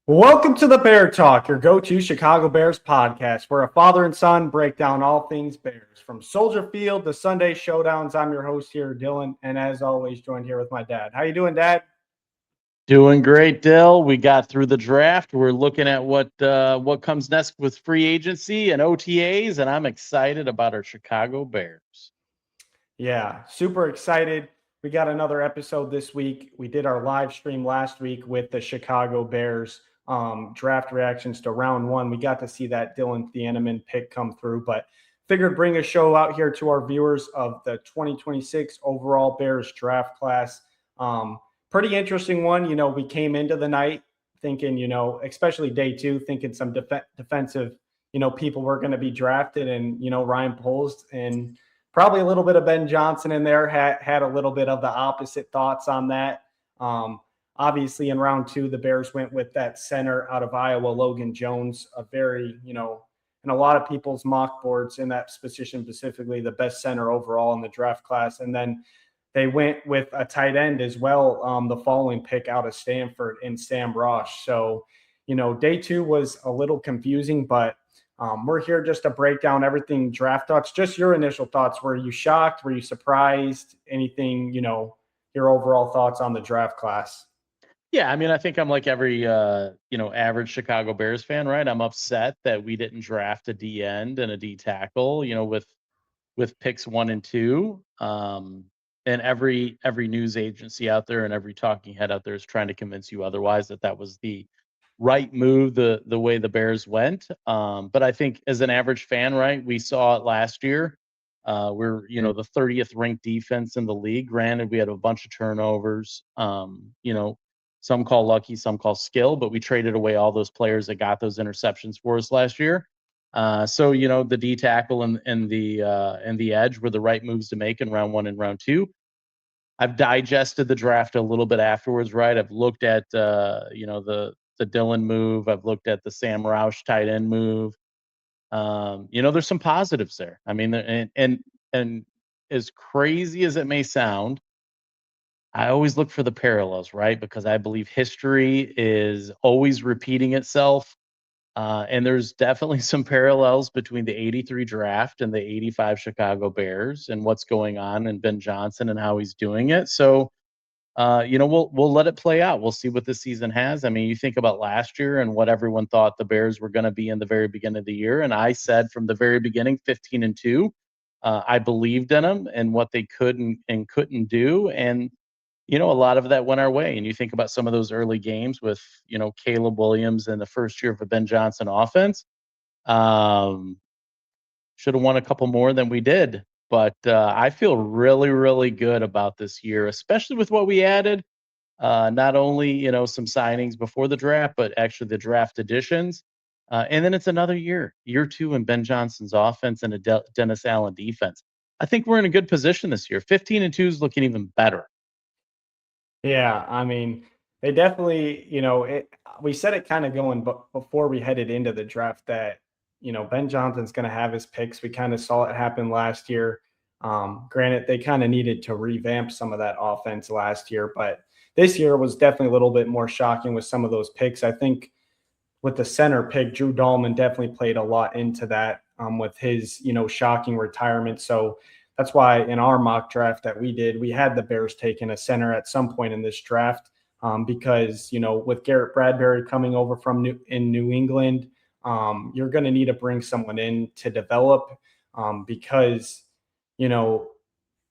Welcome to the Bear Talk, your go-to Chicago Bears podcast, where a father and son break down all things Bears. From Soldier Field to Sunday showdowns, I'm your host here, Dylan, and as always, joined here with my dad. How you doing, Dad? Doing great, Dill. We got through the draft. We're looking at what comes next with free agency and OTAs, and I'm excited about our Chicago Bears. Yeah, super excited. We got another episode this week. We did our live stream last week with the Chicago Bears draft reactions to round one. We got to see that Dylan Thieneman pick come through, but figured bring a show out here to our viewers of the 2026 overall Bears draft class. Pretty interesting one. You know, we came into the night thinking, especially day two, thinking some defensive, people were going to be drafted, and, Ryan Poles and probably a little bit of Ben Johnson in there had a little bit of the opposite thoughts on that. Obviously, in round two, the Bears went with that center out of Iowa, Logan Jones, a very, in a lot of people's mock boards in that position specifically, the best center overall in the draft class. And then they went with a tight end as well, the following pick out of Stanford in Sam Rosh. So, day two was a little confusing, but we're here just to break down everything draft thoughts. Just your initial thoughts. Were you shocked? Were you surprised? Anything, your overall thoughts on the draft class? Yeah, I mean, I think I'm like every average Chicago Bears fan, right? I'm upset that we didn't draft a D end and a D tackle, with picks 1 and 2. And every news agency out there and every talking head out there is trying to convince you otherwise, that was the right move, the way the Bears went. But I think as an average fan, right, we saw it last year. We're the 30th ranked defense in the league. Granted, we had a bunch of turnovers. Some call lucky, some call skill, but we traded away all those players that got those interceptions for us last year. So the D tackle and the edge were the right moves to make in round one and round two. I've digested the draft a little bit afterwards, right? I've looked at the Dylan move. I've looked at the Sam Roush tight end move. There's some positives there. I mean, and as crazy as it may sound, I always look for the parallels, right? Because I believe history is always repeating itself. And there's definitely some parallels between the 83 draft and the 85 Chicago Bears and what's going on and Ben Johnson and how he's doing it. So, we'll let it play out. We'll see what this season has. I mean, you think about last year and what everyone thought the Bears were going to be in the very beginning of the year. And I said from the very beginning, 15-2, I believed in them and what they could and couldn't do. And a lot of that went our way. And you think about some of those early games with, Caleb Williams and the first year of a Ben Johnson offense. Should have won a couple more than we did. But I feel really, really good about this year, especially with what we added. Not only, some signings before the draft, but actually the draft additions. And then it's another year two in Ben Johnson's offense and a Dennis Allen defense. I think we're in a good position this year. 15-2 is looking even better. Yeah, I mean, they definitely, we said it kind of going before we headed into the draft that, Ben Johnson's going to have his picks. We kind of saw it happen last year. Granted, they kind of needed to revamp some of that offense last year, but this year was definitely a little bit more shocking with some of those picks. I think with the center pick, Drew Dahlman definitely played a lot into that with his, shocking retirement. So that's why in our mock draft that we did, we had the Bears taking a center at some point in this draft because, with Garrett Bradbury coming over from New England, you're going to need to bring someone in to develop because,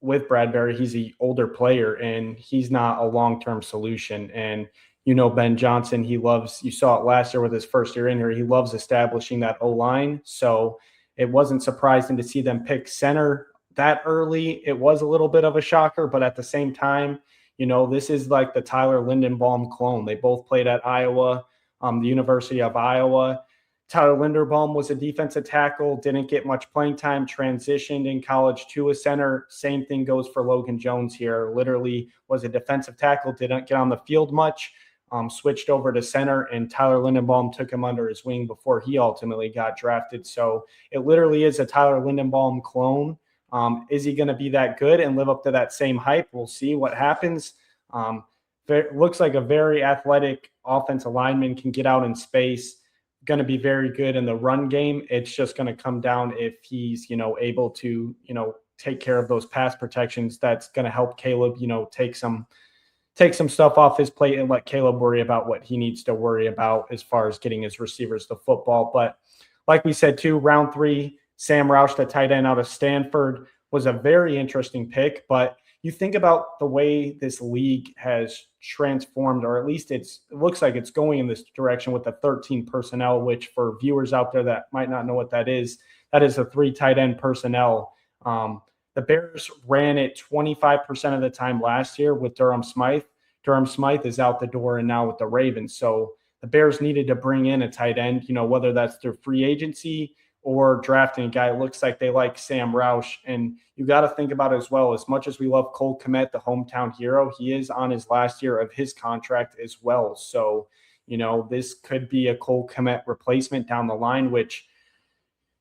with Bradbury, he's an older player and he's not a long-term solution. And, Ben Johnson, you saw it last year with his first year in here, he loves establishing that O-line. So it wasn't surprising to see them pick center that early. It was a little bit of a shocker, but at the same time, this is like the Tyler Linderbaum clone. They both played at Iowa, the University of Iowa. Tyler Linderbaum was a defensive tackle, didn't get much playing time, transitioned in college to a center. Same thing goes for Logan Jones here. Literally was a defensive tackle, didn't get on the field much, switched over to center, and Tyler Linderbaum took him under his wing before he ultimately got drafted. So it literally is a Tyler Linderbaum clone. Is he going to be that good and live up to that same hype? We'll see what happens. looks like a very athletic offensive lineman, can get out in space, going to be very good in the run game. It's just going to come down if he's, able to, take care of those pass protections. That's going to help Caleb, take some stuff off his plate and let Caleb worry about what he needs to worry about as far as getting his receivers the football. But like we said, too, round 3, Sam Roush, the tight end out of Stanford, was a very interesting pick. But you think about the way this league has transformed, or at least it looks like it's going in this direction with the 13 personnel, which for viewers out there that might not know what that is a 3 tight end personnel. The Bears ran it 25% of the time last year with Durham Smythe. Durham Smythe is out the door and now with the Ravens. So the Bears needed to bring in a tight end, whether that's through free agency or drafting a guy. It looks like they like Sam Roush. And you got to think about it as well. As much as we love Cole Kmet, the hometown hero, he is on his last year of his contract as well. So, this could be a Cole Kmet replacement down the line, which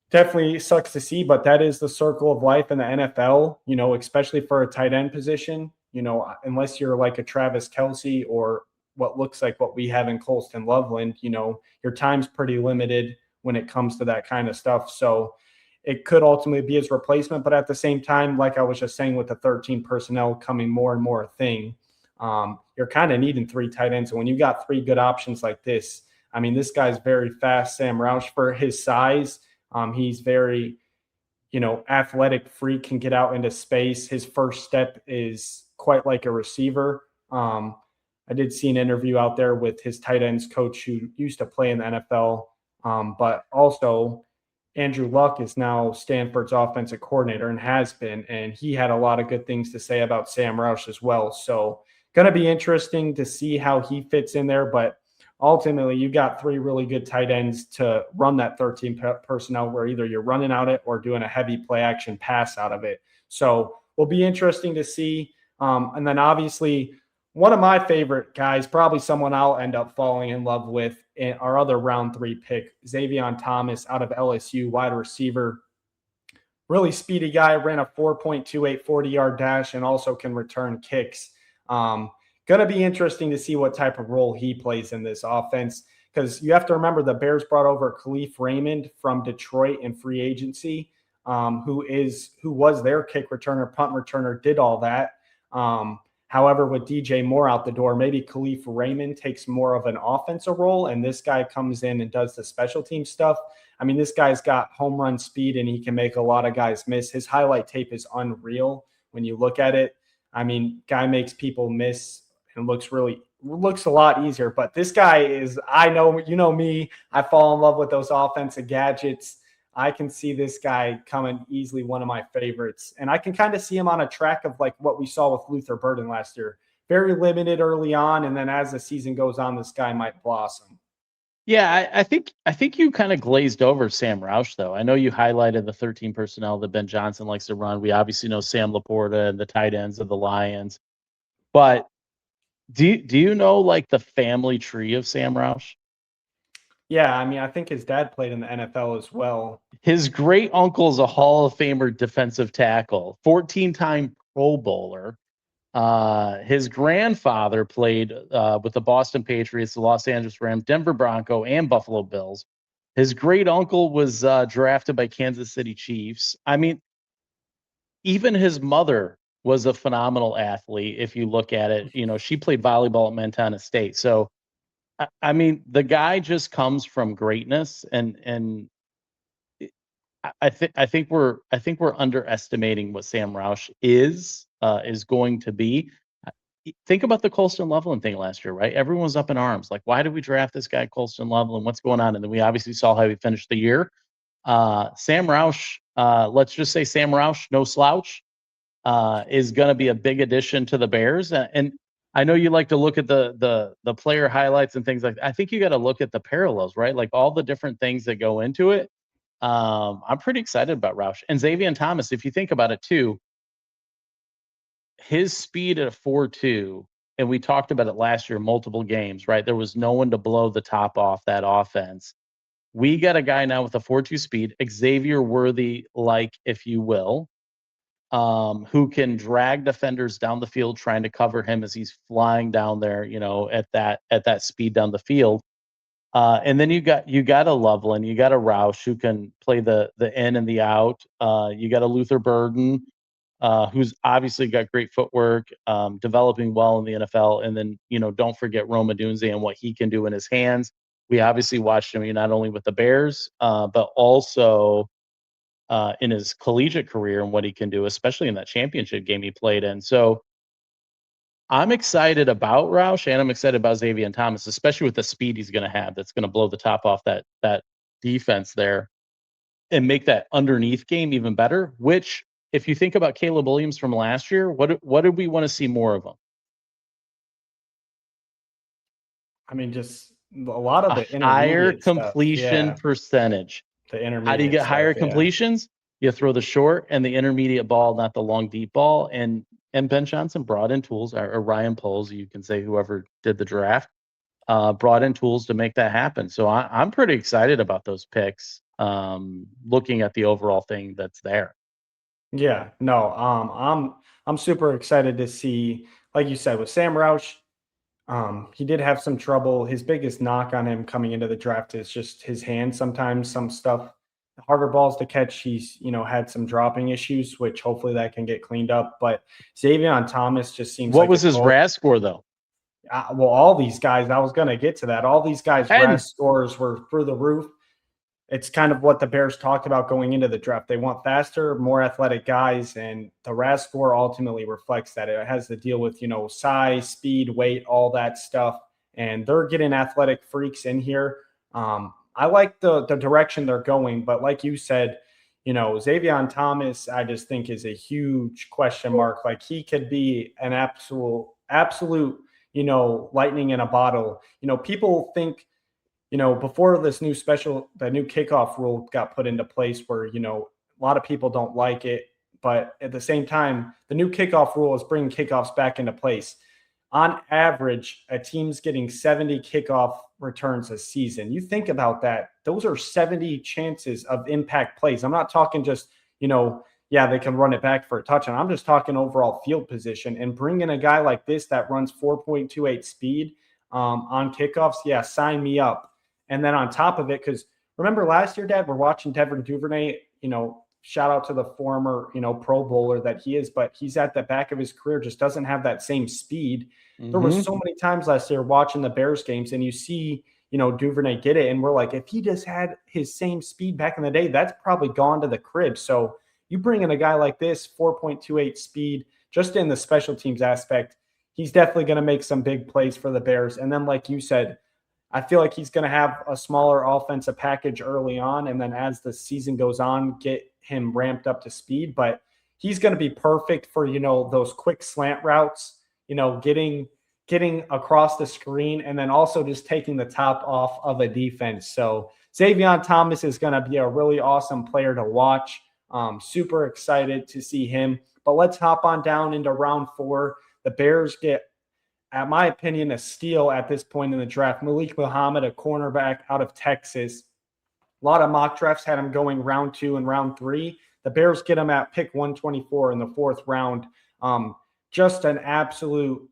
definitely sucks to see, but that is the circle of life in the NFL, especially for a tight end position, unless you're like a Travis Kelce or what looks like what we have in Colston Loveland, your time's pretty limited when it comes to that kind of stuff. So it could ultimately be his replacement, but at the same time, like I was just saying with the 13 personnel coming more and more a thing, you're kind of needing 3 tight ends. And when you got 3 good options like this, I mean, this guy's very fast, Sam Roush, for his size. He's very, athletic freak, can get out into space. His first step is quite like a receiver. I did see an interview out there with his tight ends coach who used to play in the NFL, but also Andrew Luck is now Stanford's offensive coordinator and has been, and he had a lot of good things to say about Sam Roush as well. So going to be interesting to see how he fits in there, but ultimately you got 3 really good tight ends to run that 13 personnel where either you're running out it or doing a heavy play action pass out of it. So will be interesting to see. And then obviously one of my favorite guys, probably someone I'll end up falling in love with, our other round 3 pick, Xavier Thomas out of LSU, wide receiver. Really speedy guy, ran a 4.28 40-yard dash and also can return kicks. Going to be interesting to see what type of role he plays in this offense, because you have to remember the Bears brought over Khalif Raymond from Detroit in free agency, who was their kick returner, punt returner, did all that. However, with DJ Moore out the door, maybe Khalif Raymond takes more of an offensive role, and this guy comes in and does the special team stuff. I mean, this guy's got home run speed, and he can make a lot of guys miss. His highlight tape is unreal when you look at it. I mean, guy makes people miss and looks a lot easier. But this guy is, I know, me, I fall in love with those offensive gadgets. I can see this guy coming easily one of my favorites. And I can kind of see him on a track of like what we saw with Luther Burden last year. Very limited early on, and then as the season goes on, this guy might blossom. Yeah, I think you kind of glazed over Sam Roush, though. I know you highlighted the 13 personnel that Ben Johnson likes to run. We obviously know Sam Laporta and the tight ends of the Lions. But do you know like the family tree of Sam Roush? Yeah, I mean, I think his dad played in the NFL as well. His great uncle is a Hall of Famer defensive tackle, 14-time Pro Bowler. His grandfather played with the Boston Patriots, the Los Angeles Rams, Denver Bronco, and Buffalo Bills. His great uncle was drafted by Kansas City Chiefs. I mean, even his mother was a phenomenal athlete. If you look at it, she played volleyball at Montana State. So, I mean, the guy just comes from greatness, and I think we're underestimating what Sam Roush is going to be. Think about the Colston Loveland thing last year, right? Everyone was up in arms. Like, why did we draft this guy, Colston Loveland? What's going on? And then we obviously saw how he finished the year. Sam Roush, let's just say Sam Roush, no slouch, is going to be a big addition to the Bears. And I know you like to look at the player highlights and things like that. I think you got to look at the parallels, right? Like all the different things that go into it. I'm pretty excited about Roush and Xavier Thomas. If you think about it too, his speed at a 4.2, and we talked about it last year, multiple games, right? There was no one to blow the top off that offense. We got a guy now with a 4.2 speed, Xavier Worthy, like, if you will. who can drag defenders down the field trying to cover him as he's flying down there, at that speed down the field. And then you got a Loveland, you got a Roush who can play the in and the out. You got a Luther Burden, who's obviously got great footwork, developing well in the NFL. And then, don't forget Roma Dunze and what he can do in his hands. We obviously watched him not only with the Bears, but also in his collegiate career and what he can do, especially in that championship game he played in. So I'm excited about Roush and I'm excited about Xavier Thomas, especially with the speed he's going to have. That's going to blow the top off that defense there and make that underneath game even better. Which, if you think about Caleb Williams from last year, what did we want to see more of him? I mean, just a lot of the higher intermediate completion stuff. percentage. The intermediate. How do you get higher stuff, completions? You throw the short and the intermediate ball, not the long deep ball. And Ben Johnson brought in tools, or Ryan Poles, you can say whoever did the draft, brought in tools to make that happen. So I'm pretty excited about those picks. Looking at the overall thing that's there. Yeah, no, I'm super excited to see, like you said, with Sam Roush. He did have some trouble. His biggest knock on him coming into the draft is just his hand. Sometimes some stuff, harder balls to catch. He's, had some dropping issues, which hopefully that can get cleaned up. But Xavier Thomas just seems What like was his RAS score though? Well, all these guys, I was going to get to that. All these guys' RAS scores were through the roof. It's kind of what the Bears talked about going into the draft. They want faster, more athletic guys, and the RAS score ultimately reflects that. It has to deal with, size, speed, weight, all that stuff. And they're getting athletic freaks in here. I like the direction they're going, but like you said, Xavier Thomas, I just think is a huge question mark. Like he could be an absolute, lightning in a bottle. People think, before this the new kickoff rule got put into place where, a lot of people don't like it. But at the same time, the new kickoff rule is bringing kickoffs back into place. On average, a team's getting 70 kickoff returns a season. You think about that. Those are 70 chances of impact plays. I'm not talking just, they can run it back for a touchdown. I'm just talking overall field position, and bringing a guy like this that runs 4.28 speed on kickoffs. Yeah, sign me up. And then on top of it, because remember last year, Dad, we're watching Devin Duvernay, shout out to the former, Pro Bowler that he is, but he's at the back of his career, just doesn't have that same speed. Mm-hmm. There was so many times last year watching the Bears games and you see, Duvernay get it. And we're like, if he just had his same speed back in the day, that's probably gone to the crib. So you bring in a guy like this, 4.28 speed, just in the special teams aspect, he's definitely going to make some big plays for the Bears. And then, like you said, I feel like he's going to have a smaller offensive package early on, and then as the season goes on, get him ramped up to speed. But he's going to be perfect for, those quick slant routes, getting across the screen, and then also just taking the top off of a defense. So Xavier Thomas is going to be a really awesome player to watch. Super excited to see him. But let's hop on down into round 4. The Bears get, at my opinion, a steal at this point in the draft. Malik Muhammad, a cornerback out of Texas. A lot of mock drafts had him going round 2 and round 3. The Bears get him at pick 124 in the 4th round. Just an absolute,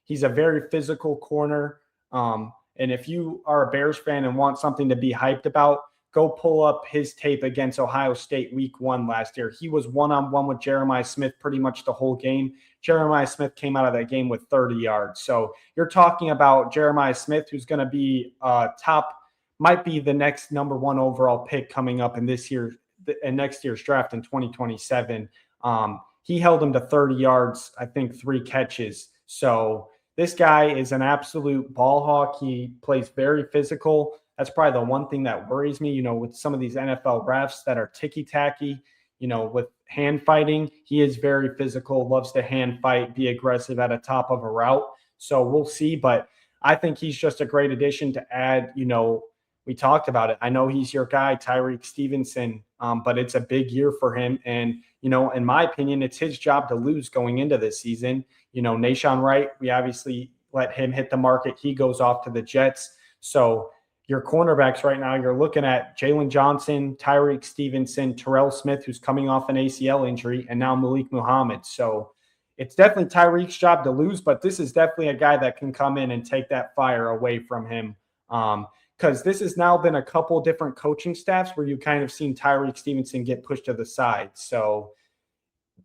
he's a very physical corner. And if you are a Bears fan and want something to be hyped about, go pull up his tape against Ohio State week 1 last year. He was one-on-one with Jeremiah Smith pretty much the whole game. Jeremiah Smith came out of that game with 30 yards. So you're talking about Jeremiah Smith, who's going to be might be the next number 1 overall pick coming up in next year's draft in 2027. He held him to 30 yards, I think 3 catches. So this guy is an absolute ball hawk. He plays very physical. That's probably the one thing that worries me, with some of these NFL refs that are ticky-tacky, with hand fighting. He is very physical, loves to hand fight, be aggressive at the top of a route. So we'll see. But I think he's just a great addition to add, we talked about it. I know he's your guy, Tyreek Stevenson, but it's a big year for him. And, in my opinion, it's his job to lose going into this season. Nahshon Wright, we obviously let him hit the market. He goes off to the Jets. So your cornerbacks right now, you're looking at Jalen Johnson, Tyreek Stevenson, Terrell Smith, who's coming off an ACL injury, and now Malik Muhammad. So it's definitely Tyreek's job to lose, but this is definitely a guy that can come in and take that fire away from him. Because this has now been a couple different coaching staffs where you kind of seen Tyreek Stevenson get pushed to the side. So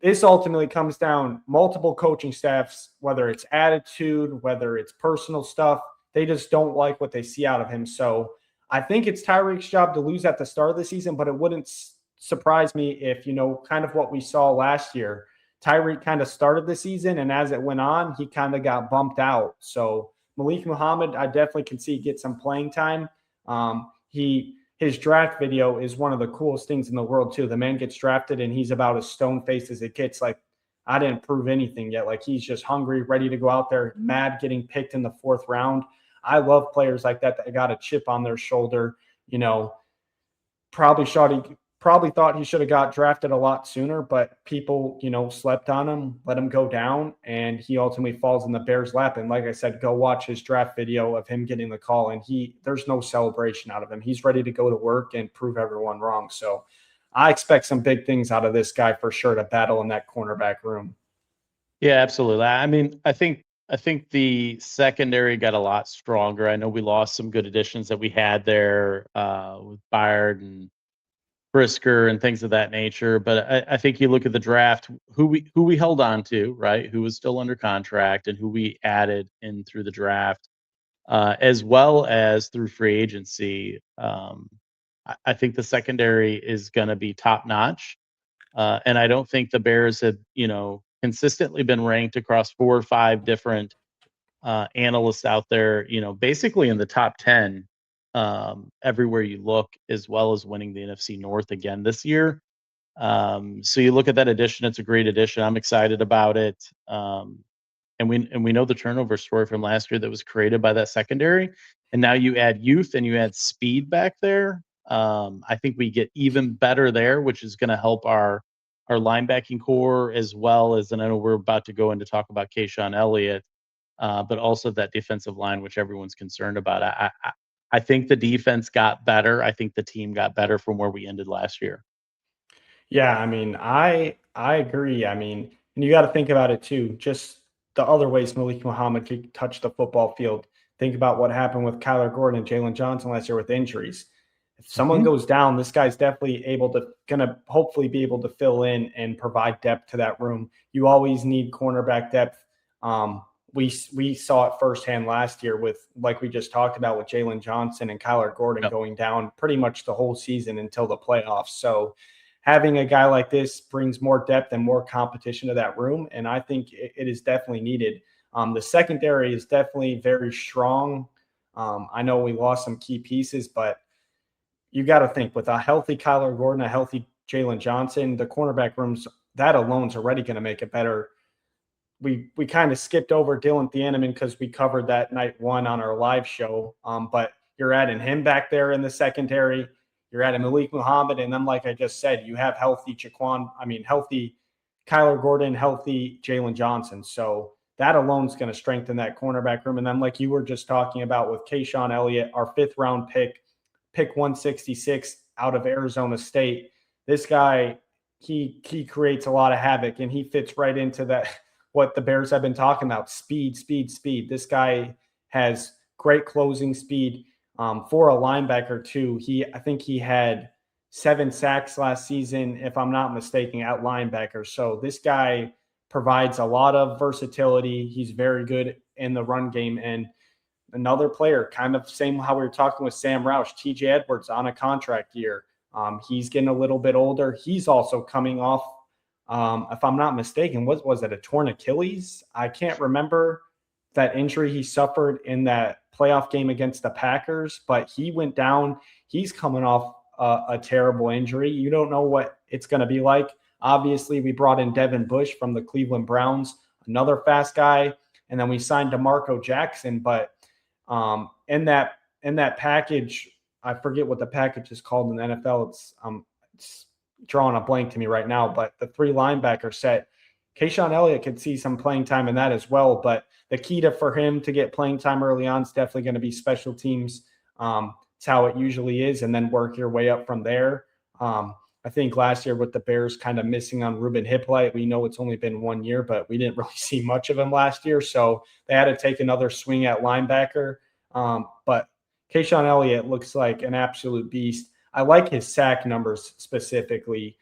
this ultimately comes down multiple coaching staffs, whether it's attitude, whether it's personal stuff. They just don't like what they see out of him. So I think it's Tyreek's job to lose at the start of the season, but it wouldn't surprise me if, kind of what we saw last year. Tyreek kind of started the season, and as it went on, he kind of got bumped out. So Malik Muhammad, I definitely can see get some playing time. His draft video is one of the coolest things in the world too. The man gets drafted and he's about as stone faced as it gets. Like, I didn't prove anything yet. Like, he's just hungry, ready to go out there, mad getting picked in the 4th round. I love players like that got a chip on their shoulder. Probably thought he should have got drafted a lot sooner, but people, slept on him, let him go down, and he ultimately falls in the Bears' lap. And like I said, go watch his draft video of him getting the call, and there's no celebration out of him. He's ready to go to work and prove everyone wrong. So I expect some big things out of this guy for sure to battle in that cornerback room. Yeah, absolutely. I mean, I think the secondary got a lot stronger. I know we lost some good additions that we had there with Byard and Brisker and things of that nature. But I think you look at the draft, who we held on to, right? Who was still under contract and who we added in through the draft, as well as through free agency. I think the secondary is going to be top notch. And I don't think the Bears have, consistently been ranked across 4 or 5 different analysts out there, basically in the top 10 everywhere you look, as well as winning the NFC North again this year. So you look at that addition; it's a great addition. I'm excited about it. And we know the turnover story from last year that was created by that secondary. And now you add youth and you add speed back there. I think we get even better there, which is going to help our linebacking core, as well as, and I know we're about to go in to talk about Kayshawn Elliott, but also that defensive line, which everyone's concerned about. I think the defense got better. I think the team got better from where we ended last year. Yeah, I mean, I agree. I mean, and you got to think about it too. Just the other ways Malik Muhammad could touch the football field. Think about what happened with Kyler Gordon and Jalen Johnson last year with injuries. If someone goes down, this guy's definitely gonna hopefully be able to fill in and provide depth to that room. You always need cornerback depth. We saw it firsthand last year with, like we just talked about, with Jalen Johnson and Kyler Gordon going down pretty much the whole season until the playoffs. So having a guy like this brings more depth and more competition to that room, and I think it is definitely needed. The secondary is definitely very strong. I know we lost some key pieces, but you got to think, with a healthy Kyler Gordon, a healthy Jalen Johnson, the cornerback rooms, that alone is already going to make it better. We kind of skipped over Dylan Thieneman because we covered that night 1 on our live show. But you're adding him back there in the secondary. You're adding Malik Muhammad. And then, like I just said, you have healthy Kyler Gordon, healthy Jalen Johnson. So that alone is going to strengthen that cornerback room. And then, like you were just talking about with Kayshawn Elliott, our 5th round pick 166 out of Arizona State. This guy, he creates a lot of havoc, and he fits right into that, what the Bears have been talking about: speed. This guy has great closing speed for a linebacker too. I think he had 7 sacks last season, if I'm not mistaken, at linebacker. So this guy provides a lot of versatility. He's very good in the run game. And another player, kind of same how we were talking with Sam Roush, TJ Edwards on a contract year. He's getting a little bit older. He's also coming off, if I'm not mistaken, was it a torn Achilles? I can't remember that injury he suffered in that playoff game against the Packers, but he went down. He's coming off a terrible injury. You don't know what it's going to be like. Obviously, we brought in Devin Bush from the Cleveland Browns, another fast guy, and then we signed DeMarco Jackson. But in that package, I forget what the package is called in the NFL. It's drawing a blank to me right now, but the 3 linebacker set, Kayshawn Elliott could see some playing time in that as well. But the key for him to get playing time early on is definitely going to be special teams. It's how it usually is, and then work your way up from there. I think last year with the Bears kind of missing on Ruben Hippolyte, we know it's only been 1 year, but we didn't really see much of him last year. So they had to take another swing at linebacker. But Kayshawn Elliott looks like an absolute beast. I like his sack numbers specifically,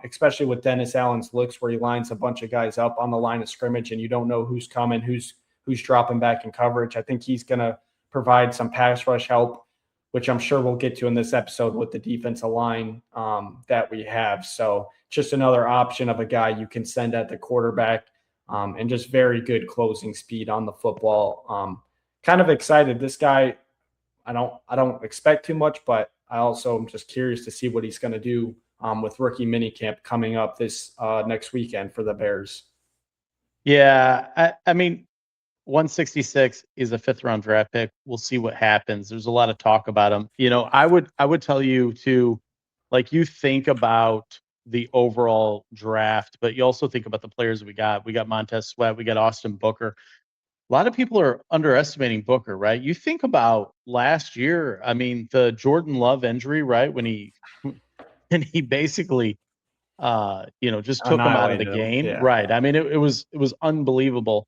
especially with Dennis Allen's looks where he lines a bunch of guys up on the line of scrimmage and you don't know who's coming, who's dropping back in coverage. I think he's going to provide some pass rush help, which I'm sure we'll get to in this episode with the defensive line that we have. So just another option of a guy you can send at the quarterback, and just very good closing speed on the football. Kind of excited. This guy, I don't expect too much, but I also am just curious to see what he's going to do with rookie minicamp coming up this next weekend for the Bears. Yeah, I mean, 166 is a 5th-round draft pick. We'll see what happens. There's a lot of talk about him. I would tell you to, like, you think about the overall draft, but you also think about the players we got. We got Montez Sweat. We got Austin Booker. A lot of people are underestimating Booker, right? You think about last year. I mean, the Jordan Love injury, right? When he and he basically, just took him out of the Annihilated him. game, Yeah. right? I mean, it was unbelievable.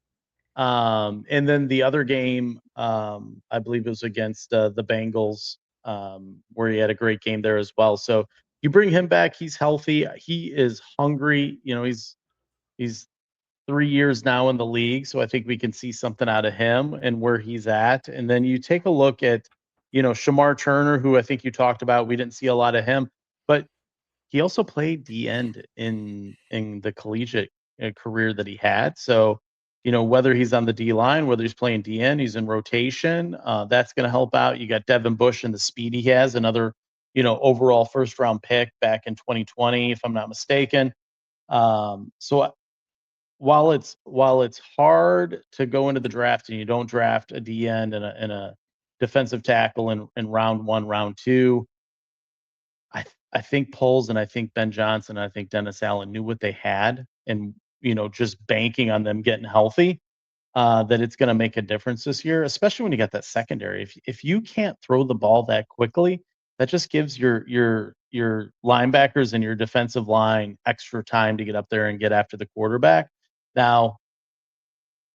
And then the other game, I believe it was against the Bengals, where he had a great game there as well. So you bring him back, he's healthy, he is hungry. He's 3 years now in the league, so I think we can see something out of him and where he's at. And then you take a look at, Shamar Turner, who I think you talked about. We didn't see a lot of him, but he also played D end in the collegiate career that he had. So, whether he's on the D line, whether he's playing D end, he's in rotation. That's going to help out. You got Devin Bush and the speed he has, another, overall 1st-round pick back in 2020, if I'm not mistaken. So while it's hard to go into the draft and you don't draft a D end and a defensive tackle in round 1, round 2, I think Poles and I think Ben Johnson and I think Dennis Allen knew what they had, and just banking on them getting healthy, that it's going to make a difference this year, especially when you got that secondary. If you can't throw the ball that quickly, that just gives your linebackers and your defensive line extra time to get up there and get after the quarterback. Now,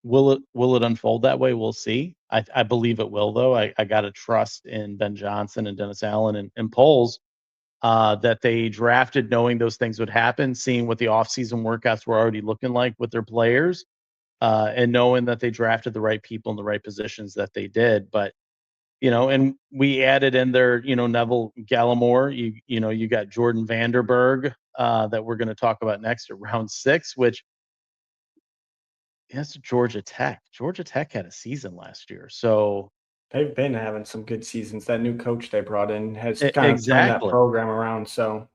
will it unfold that way? We'll see. I believe it will, though. I got to trust in Ben Johnson and Dennis Allen and Poles, that they drafted knowing those things would happen, seeing what the offseason workouts were already looking like with their players, and knowing that they drafted the right people in the right positions that they did. But, and we added in there, Neville Gallimore. You got Jordan Vanderberg, that we're going to talk about next at round 6, which that's Georgia Tech. Georgia Tech had a season last year. So They've been having some good seasons. That new coach they brought in has kind of turned that exactly. program around. So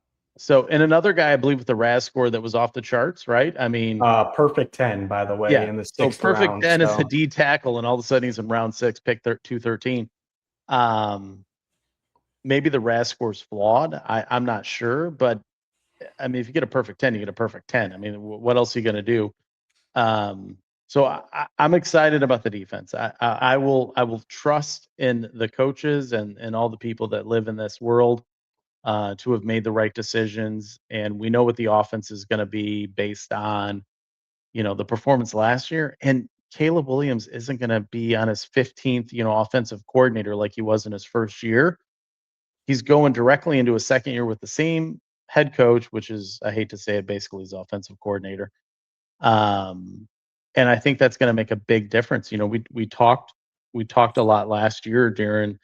And another guy, I believe, with the RAS score that was off the charts, right? I mean, perfect 10, by the way, yeah. in the So 6th perfect round. 10 is a So D tackle, and all of a sudden he's in round 6, pick 213. Maybe the RAS score is flawed. I'm not sure, but I mean, if you get a perfect 10, you get a perfect 10. I mean, what else are you going to do? So I'm excited about the defense. I will trust in the coaches and all the people that live in this world, to have made the right decisions. And we know what the offense is going to be based on, the performance last year. And Caleb Williams isn't going to be on his 15th, offensive coordinator like he was in his first year. He's going directly into a second year with the same head coach, which is, I hate to say it, basically his offensive coordinator. And I think that's going to make a big difference. We talked a lot last year during,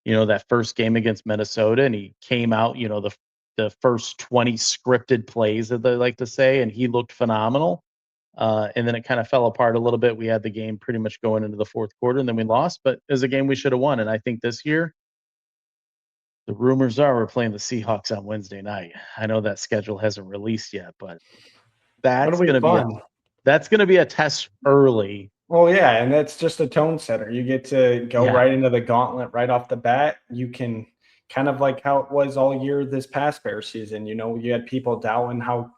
that first game against Minnesota, and he came out, the first 20 scripted plays, that they like to say, and he looked phenomenal. And then it kind of fell apart a little bit. We had the game pretty much going into the 4th quarter, and then we lost, but it was a game we should have won. And I think this year, the rumors are we're playing the Seahawks on Wednesday night. I know that schedule hasn't released yet, but that'll that's be going to be a fun. that's going to be a test early. Well, yeah, and that's just a tone setter. You get to go Yeah. right into the gauntlet right off the bat. You can kind of like how it was all year this past Bear season. You had people doubting how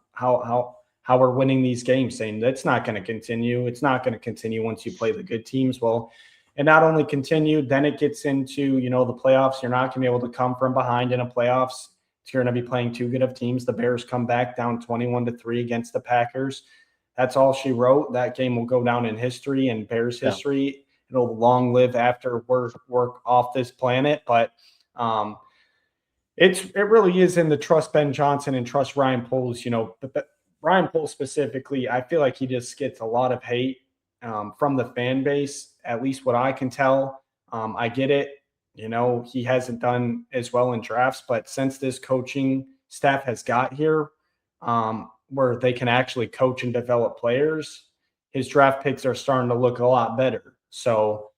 we're winning these games, saying that's not going to continue. It's not going to continue once you play the good teams. Well, it not only continued, then it gets into, the playoffs. You're not going to be able to come from behind in a playoffs. You're going to be playing too good of teams. The Bears come back down 21-3 against the Packers. That's all she wrote. That game will go down in history and Bears Yeah. history. It'll long live after we're off this planet. But it really is in the trust Ben Johnson and trust Ryan Poles. But Ryan Poles specifically, I feel like he just gets a lot of hate from the fan base. At least what I can tell. I get it. He hasn't done as well in drafts, but since this coaching staff has got here, where they can actually coach and develop players, his draft picks are starting to look a lot better. So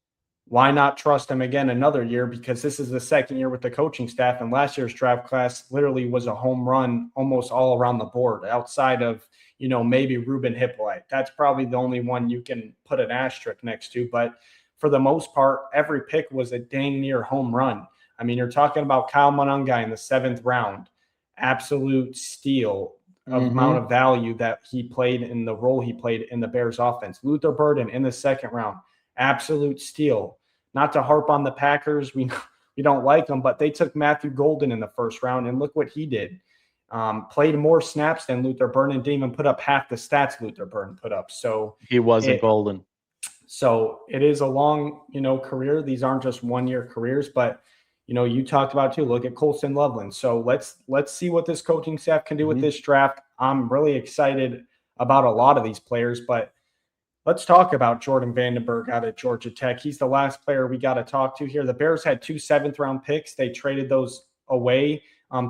why not trust him again another year? Because this is the second year with the coaching staff, and last year's draft class literally was a home run almost all around the board, outside of maybe Ruben Hippolyte. That's probably the only one you can put an asterisk next to. But for the most part, every pick was a dang near home run. I mean, you're talking about Kyle Monangai in the 7th round, absolute steal of amount of value that he played in the role he played in the Bears offense. Luther Burden in the 2nd round, absolute steal. Not to harp on the Packers, we don't like them, but they took Matthew Golden in the 1st round, and look what he did. Played more snaps than Luther Burden, didn't even put up half the stats Luther Burden put up. So he wasn't golden. So it is a long, career. These aren't just 1-year careers, but you talked about too. Look at Colston Loveland. So let's see what this coaching staff can do with this draft. I'm really excited about a lot of these players, but let's talk about Jordan Vandenberg out of Georgia Tech. He's the last player we got to talk to here. The Bears had 2 7th-round picks. They traded those away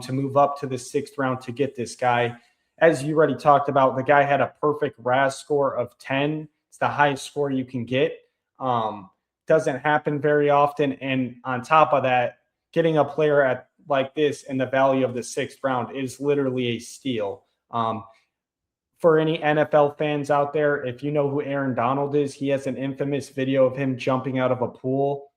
to move up to the 6th round to get this guy. As you already talked about, the guy had a perfect RAS score of 10. It's the highest score you can get. Doesn't happen very often. And on top of that, getting a player like this in the value of the 6th round is literally a steal. For any NFL fans out there, if you know who Aaron Donald is, he has an infamous video of him jumping out of a pool,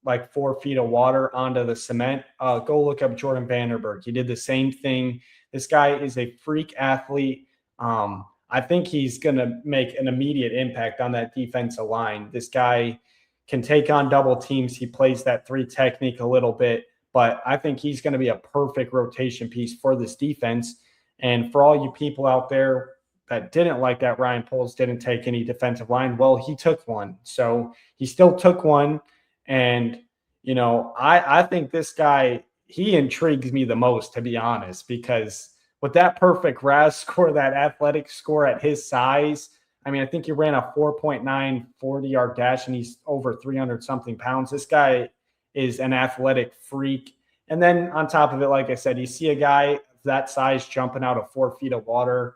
like 4 feet of water onto the cement. Go look up Jordan Vandenberg. He did the same thing. This guy is a freak athlete. I think he's going to make an immediate impact on that defensive line. This guy can take on double teams. He plays that 3 technique a little bit, but I think he's going to be a perfect rotation piece for this defense. And for all you people out there that didn't like that Ryan Poles didn't take any defensive line, well, he took one. So he still took one. And, I think this guy, he intrigues me the most, to be honest, because with that perfect RAS score, that athletic score at his size, I mean, I think he ran a 4.9 40-yard dash, and he's over 300-something pounds. This guy is an athletic freak. And then on top of it, like I said, you see a guy that size jumping out of 4 feet of water.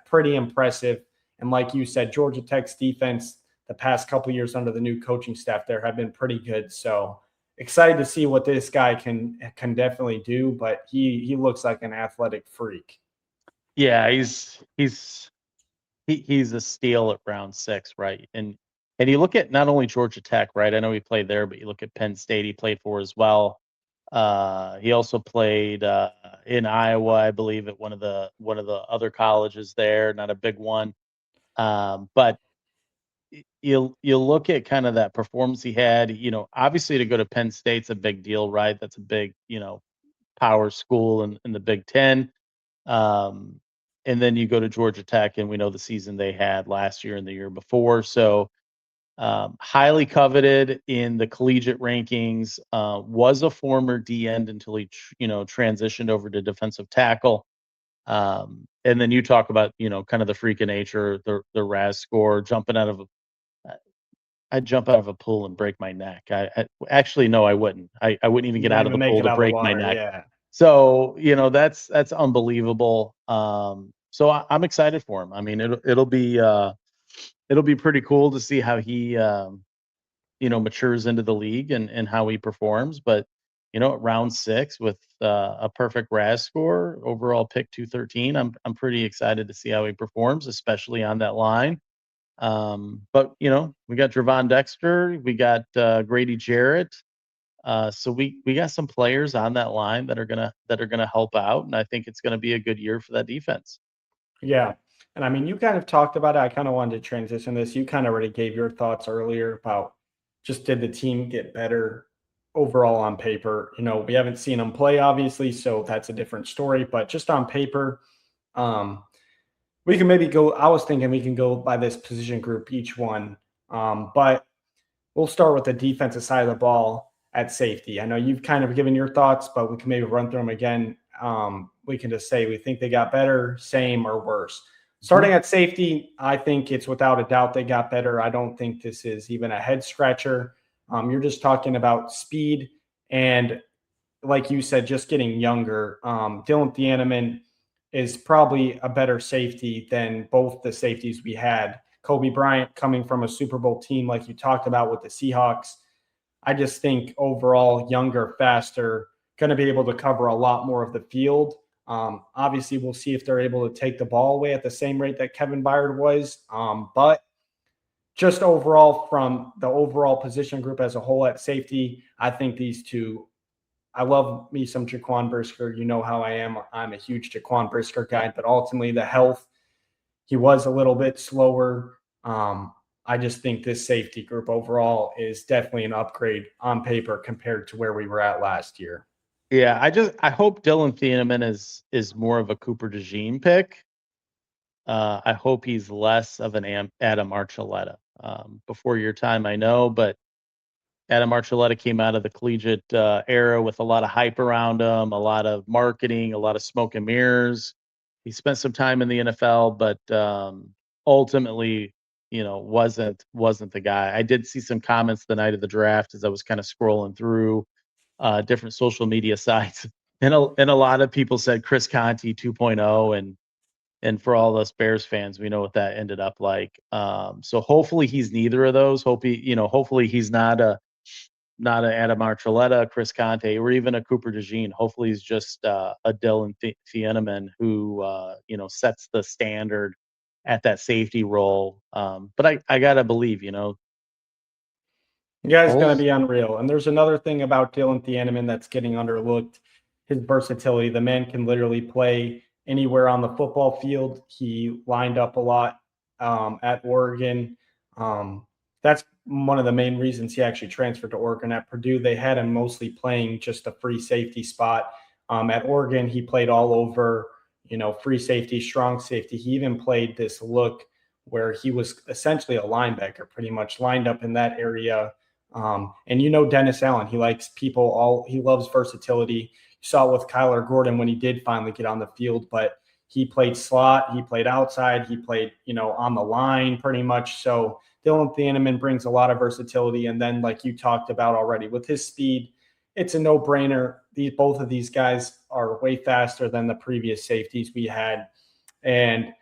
Pretty impressive. And like you said, Georgia Tech's defense the past couple years under the new coaching staff there have been pretty good. So excited to see what this guy can definitely do, but he looks like an athletic freak. Yeah, he's a steal at round 6, right? And you look at not only Georgia Tech, right? I know he played there, but you look at Penn State, he played for as well. He also played in Iowa, I believe, at one of the other colleges there. Not a big one, but you look at kind of that performance he had. Obviously to go to Penn State's a big deal, right? That's a big power school in the Big Ten. And then you go to Georgia Tech, and we know the season they had last year and the year before. So highly coveted in the collegiate rankings, was a former D end until he, transitioned over to defensive tackle. And then you talk about, kind of the freak of nature, the RAS score, jumping out of I'd jump out of a pool and break my neck. Actually, no, I wouldn't. I wouldn't even get out of the pool to break my neck. Yeah. So, that's unbelievable. So I'm excited for him. I mean, it'll be pretty cool to see how he, matures into the league and how he performs. But, at round 6 with a perfect RAS score, overall pick 213, I'm pretty excited to see how he performs, especially on that line. But we got Dravon Dexter, we got Grady Jarrett. So we got some players on that line that are gonna help out, and I think it's gonna be a good year for that defense. Yeah. And I mean, you kind of talked about it. I kind of wanted to transition this. You kind of already gave your thoughts earlier about just did the team get better overall on paper? We haven't seen them play, obviously, so that's a different story. But just on paper, um, we can maybe go. I was thinking we can go by this position group each one, but we'll start with the defensive side of the ball at safety. I know you've kind of given your thoughts, but we can maybe run through them again. We can just say we think they got better, same, or worse. Starting Mhm. at safety, I think it's without a doubt they got better. I don't think this is even a head scratcher. You're just talking about speed and, like you said, just getting younger. Dylan Thieneman is probably a better safety than both the safeties we had. Kobe Bryant coming from a Super Bowl team, like you talked about with the Seahawks. I just think overall, younger, faster, going to be able to cover a lot more of the field. Obviously, we'll see if they're able to take the ball away at the same rate that Kevin Byard was. But just overall, from the overall position group as a whole at safety, I think these two. I love me some Jaquan Brisker. You know how I am. I'm a huge Jaquan Brisker guy, but ultimately the health, he was a little bit slower. I just think this safety group overall is definitely an upgrade on paper compared to where we were at last year. Yeah, I hope Dylan Thieneman is more of a Cooper DeJean pick. I hope he's less of an Adam Archuleta. Before your time, I know, but Adam Archuleta came out of the collegiate era with a lot of hype around him, a lot of marketing, a lot of smoke and mirrors. He spent some time in the NFL, but ultimately, wasn't the guy. I did see some comments the night of the draft as I was kind of scrolling through different social media sites, and a lot of people said Chris Conti 2.0, and for all us Bears fans, we know what that ended up like. So hopefully he's neither of those. Hopefully he's not an Adam Archuleta, Chris Conte, or even a Cooper DeJean. Hopefully he's just a Dylan Thieneman who sets the standard at that safety role. But I gotta believe, The guy's going to Foles. be unreal. And there's another thing about Dylan Thieneman that's getting underlooked, his versatility. The man can literally play anywhere on the football field. He lined up a lot at Oregon. Um, that's one of the main reasons he actually transferred to Oregon. At Purdue, they had him mostly playing just a free safety spot. At Oregon, he played all over, free safety, strong safety. He even played this look where he was essentially a linebacker, pretty much lined up in that area. And Dennis Allen, he likes people he loves versatility. You saw it with Kyler Gordon when he did finally get on the field, but he played slot, he played outside, he played, on the line pretty much. So Dylan Thieneman brings a lot of versatility. And then, like you talked about already, with his speed, it's a no-brainer. Both of these guys are way faster than the previous safeties we had. And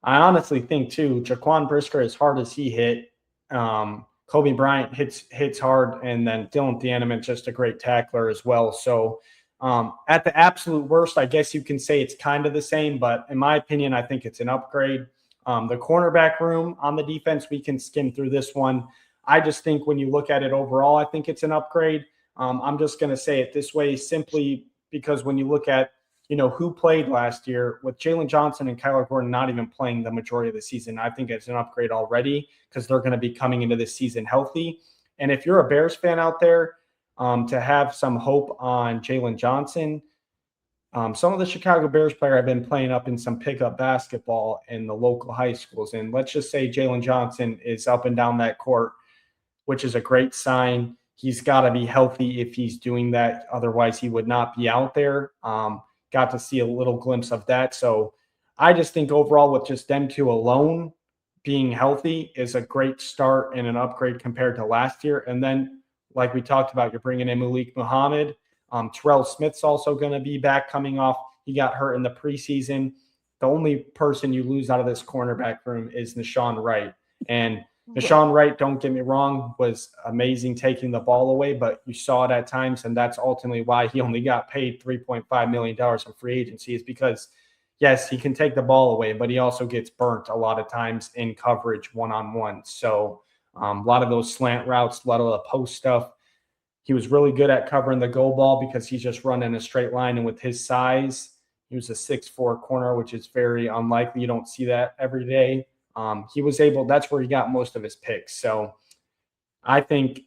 I honestly think too, Jaquan Brisker, as hard as he hit, Kobe Bryant hits hard, and then Dylan Thieneman just a great tackler as well. So at the absolute worst, I guess you can say it's kind of the same, but in my opinion, I think it's an upgrade. The cornerback room on the defense, we can skim through this one. I just think when you look at it overall, I think it's an upgrade. I'm just going to say it this way simply because when you look at who played last year with Jalen Johnson and Kyler Gordon not even playing the majority of the season. I think it's an upgrade already because they're going to be coming into this season healthy. And if you're a Bears fan out there, to have some hope on Jalen Johnson, some of the Chicago Bears player have been playing up in some pickup basketball in the local high schools. And let's just say Jalen Johnson is up and down that court, which is a great sign. He's got to be healthy if he's doing that. Otherwise, he would not be out there. Got to see a little glimpse of that. So I just think overall, with just them two alone being healthy, is a great start and an upgrade compared to last year. And then, like we talked about, you're bringing in Malik Muhammad. Terrell Smith's also going to be back coming off. He got hurt in the preseason. The only person you lose out of this cornerback room is Nashawn Wright. And Nashawn Wright, don't get me wrong, was amazing taking the ball away, but you saw it at times, and that's ultimately why he only got paid $3.5 million in free agency is because, yes, he can take the ball away, but he also gets burnt a lot of times in coverage one-on-one. So a lot of those slant routes, a lot of the post stuff, he was really good at covering the go ball because he's just running a straight line, and with his size, He was a 6'4" corner, which is very unlikely. You don't see that every day. He was able. That's where he got most of his picks. So I think,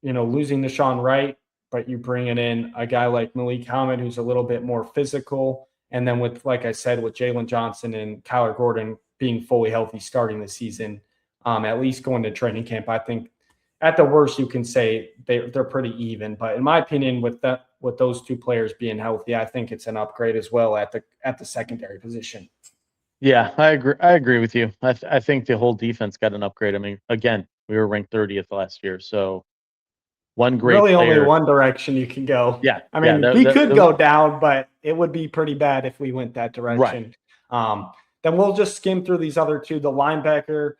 losing Deshaun Wright, but you bringing in a guy like Malik Hamid, who's a little bit more physical. And then with, like I said, with Jalen Johnson and Kyler Gordon being fully healthy starting the season, at least going to training camp, I think at the worst you can say they're pretty even. But in my opinion, with those two players being healthy, I think it's an upgrade as well at the secondary position. Yeah, I agree. I agree with you. I think the whole defense got an upgrade. I mean, again, we were ranked 30th last year, so one great Really only player. one direction you can go. Yeah, I yeah. mean, we could go down, but it would be pretty bad if we went that direction. Right. Then we'll just skim through these other two. The linebacker,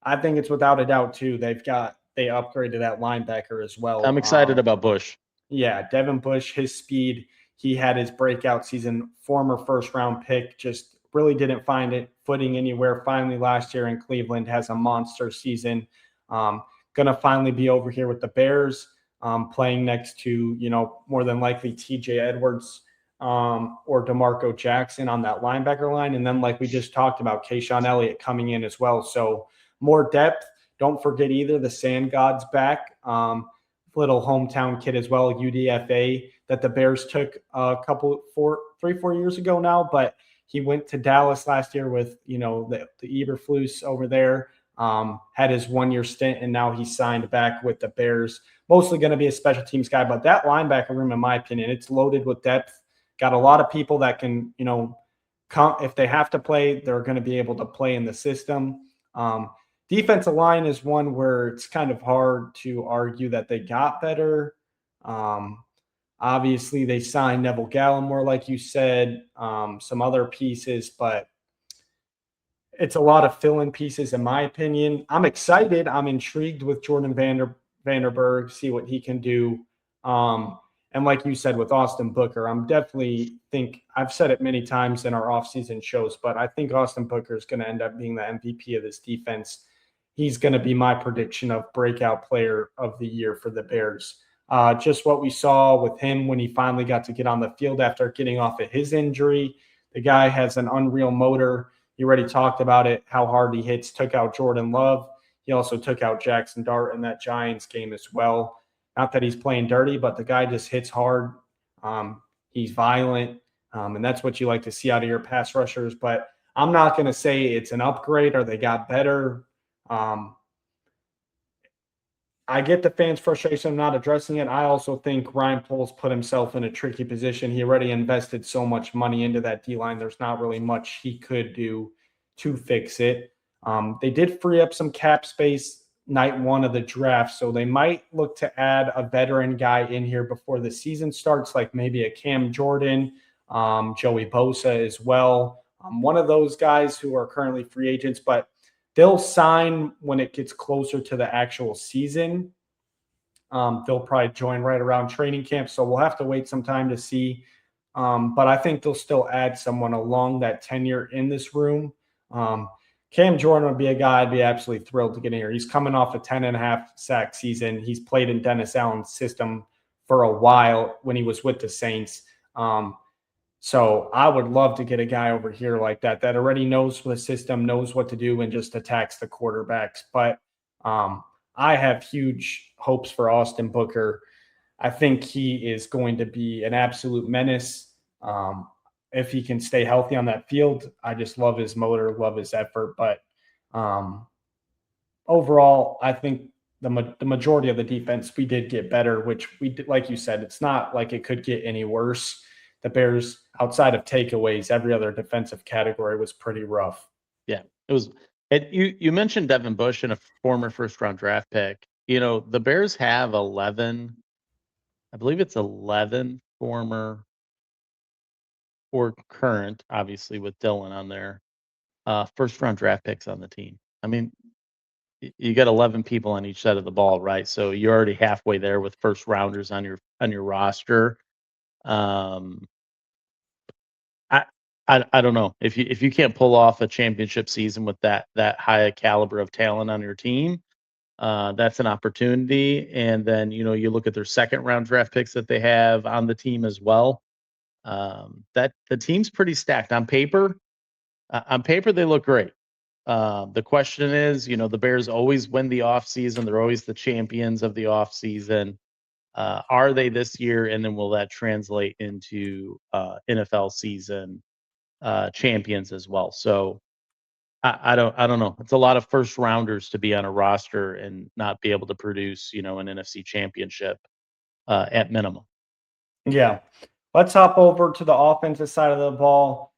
I think it's without a doubt too. They upgraded that linebacker as well. I'm excited about Bush. Yeah, Devin Bush, his speed. He had his breakout season. Former first round pick, just really didn't find it footing anywhere. Finally, last year in Cleveland, has a monster season. Going to finally be over here with the Bears. Playing next to, more than likely TJ Edwards or DeMarco Jackson on that linebacker line. And then, like we just talked about, Kayshawn Elliott coming in as well. So more depth. Don't forget either the Sand God's back. Little hometown kid as well, UDFA, that the Bears took a couple, 4 years ago now. But he went to Dallas last year with, the Eberflus over there. Had his 1-year stint, and now he's signed back with the Bears. Mostly going to be a special teams guy, but that linebacker room, in my opinion, it's loaded with depth. Got a lot of people that can, come if they have to play, they're going to be able to play in the system. Defensive line is one where it's kind of hard to argue that they got better. Obviously, they signed Neville Gallimore, like you said, some other pieces, but it's a lot of fill-in pieces, in my opinion. I'm excited. I'm intrigued with Jordan Vanderberg, see what he can do. And like you said, with Austin Booker, I'm definitely think I've said it many times in our offseason shows, but I think Austin Booker is going to end up being the MVP of this defense. He's going to be my prediction of breakout player of the year for the Bears. Just what we saw with him when he finally got to get on the field after getting off of his injury. The guy has an unreal motor. You already talked about it, how hard he hits, took out Jordan Love. He also took out Jackson Dart in that Giants game as well. Not that he's playing dirty, but the guy just hits hard. He's violent, and that's what you like to see out of your pass rushers. But I'm not going to say it's an upgrade or they got better. I get the fans' frustration of not addressing it. I also think Ryan Poles put himself in a tricky position. He already invested so much money into that D-line. There's not really much he could do to fix it. They did free up some cap space night one of the draft, so they might look to add a veteran guy in here before the season starts, like maybe a Cam Jordan, Joey Bosa as well. One of those guys who are currently free agents, but they'll sign when it gets closer to the actual season. They'll probably join right around training camp, so we'll have to wait some time to see. But I think they'll still add someone along that tenure in this room. Cam Jordan would be a guy I'd be absolutely thrilled to get in here. He's coming off a 10.5 sack season. He's played in Dennis Allen's system for a while when he was with the Saints. So I would love to get a guy over here like that already knows the system, knows what to do, and just attacks the quarterbacks. But I have huge hopes for Austin Booker. I think he is going to be an absolute menace. If he can stay healthy on that field, I just love his motor, love his effort. But overall, I think the majority of the defense, we did get better, which we did, like you said, it's not like it could get any worse. The Bears, outside of takeaways, every other defensive category was pretty rough. Yeah, it was. You mentioned Devin Bush and a former first-round draft pick. The Bears have 11, I believe it's 11 former or current, obviously with Dylan on there, first-round draft picks on the team. I mean, you got 11 people on each side of the ball, right? So you're already halfway there with first rounders on your roster. I don't know if you can't pull off a championship season with that high a caliber of talent on your team, that's an opportunity. And then you look at their second round draft picks that they have on the team as well. That the team's pretty stacked on paper. On paper, they look great. The question is, the Bears always win the offseason. They're always the champions of the offseason. Are they this year? And then will that translate into NFL season champions as well? So I don't know. It's a lot of first rounders to be on a roster and not be able to produce, an NFC championship at minimum. Yeah. Let's hop over to the offensive side of the ball.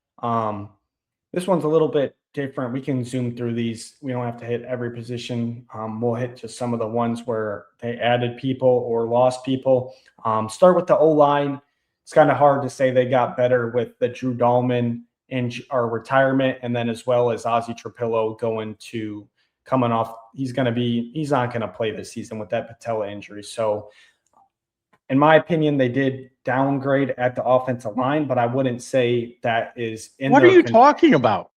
This one's a little bit different. We can zoom through these. We don't have to hit every position. We'll hit just some of the ones where they added people or lost people. Start with the O-line. It's kind of hard to say they got better with the Drew Dahlman our retirement, and then as well as Ozzie Trapillo coming off. He's not going to play this season with that patella injury. So in my opinion, they did downgrade at the offensive line, but I wouldn't say that is in What are you talking about?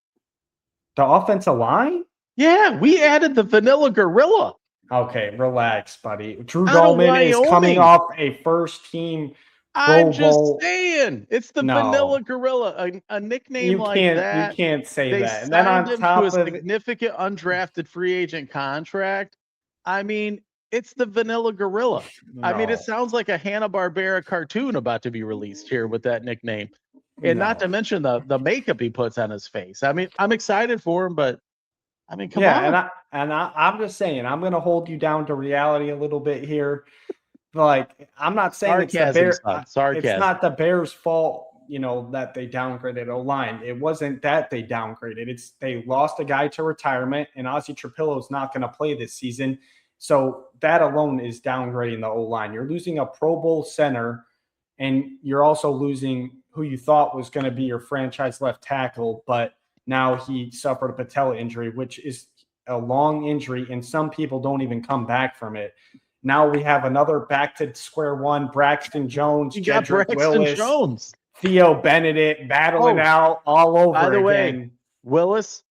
The offensive line? Yeah, we added the Vanilla Gorilla. Okay, relax, buddy. Drew Dahlman is coming off a first-team I'm just saying, it's the Vanilla Gorilla, a nickname that. You can't say they that. And then on top of a significant undrafted free agent contract. I mean, it's the Vanilla Gorilla. No. I mean, it sounds like a Hanna-Barbera cartoon about to be released here with that nickname. And not to mention the makeup he puts on his face. I mean, I'm excited for him, but I mean, come on. I'm just saying, I'm going to hold you down to reality a little bit here. Like, I'm not saying it's not the Bears' fault, that they downgraded O-line. It wasn't that they downgraded. They lost a guy to retirement, and Ozzie Trapillo is not going to play this season. So that alone is downgrading the O-line. You're losing a Pro Bowl center, and you're also losing who you thought was going to be your franchise left tackle, but now he suffered a patella injury, which is a long injury, and some people don't even come back from it. Now we have another back to square one, Braxton Jones, Jedrick Willis, Theo Benedict battling out all over again. By the way, Willis,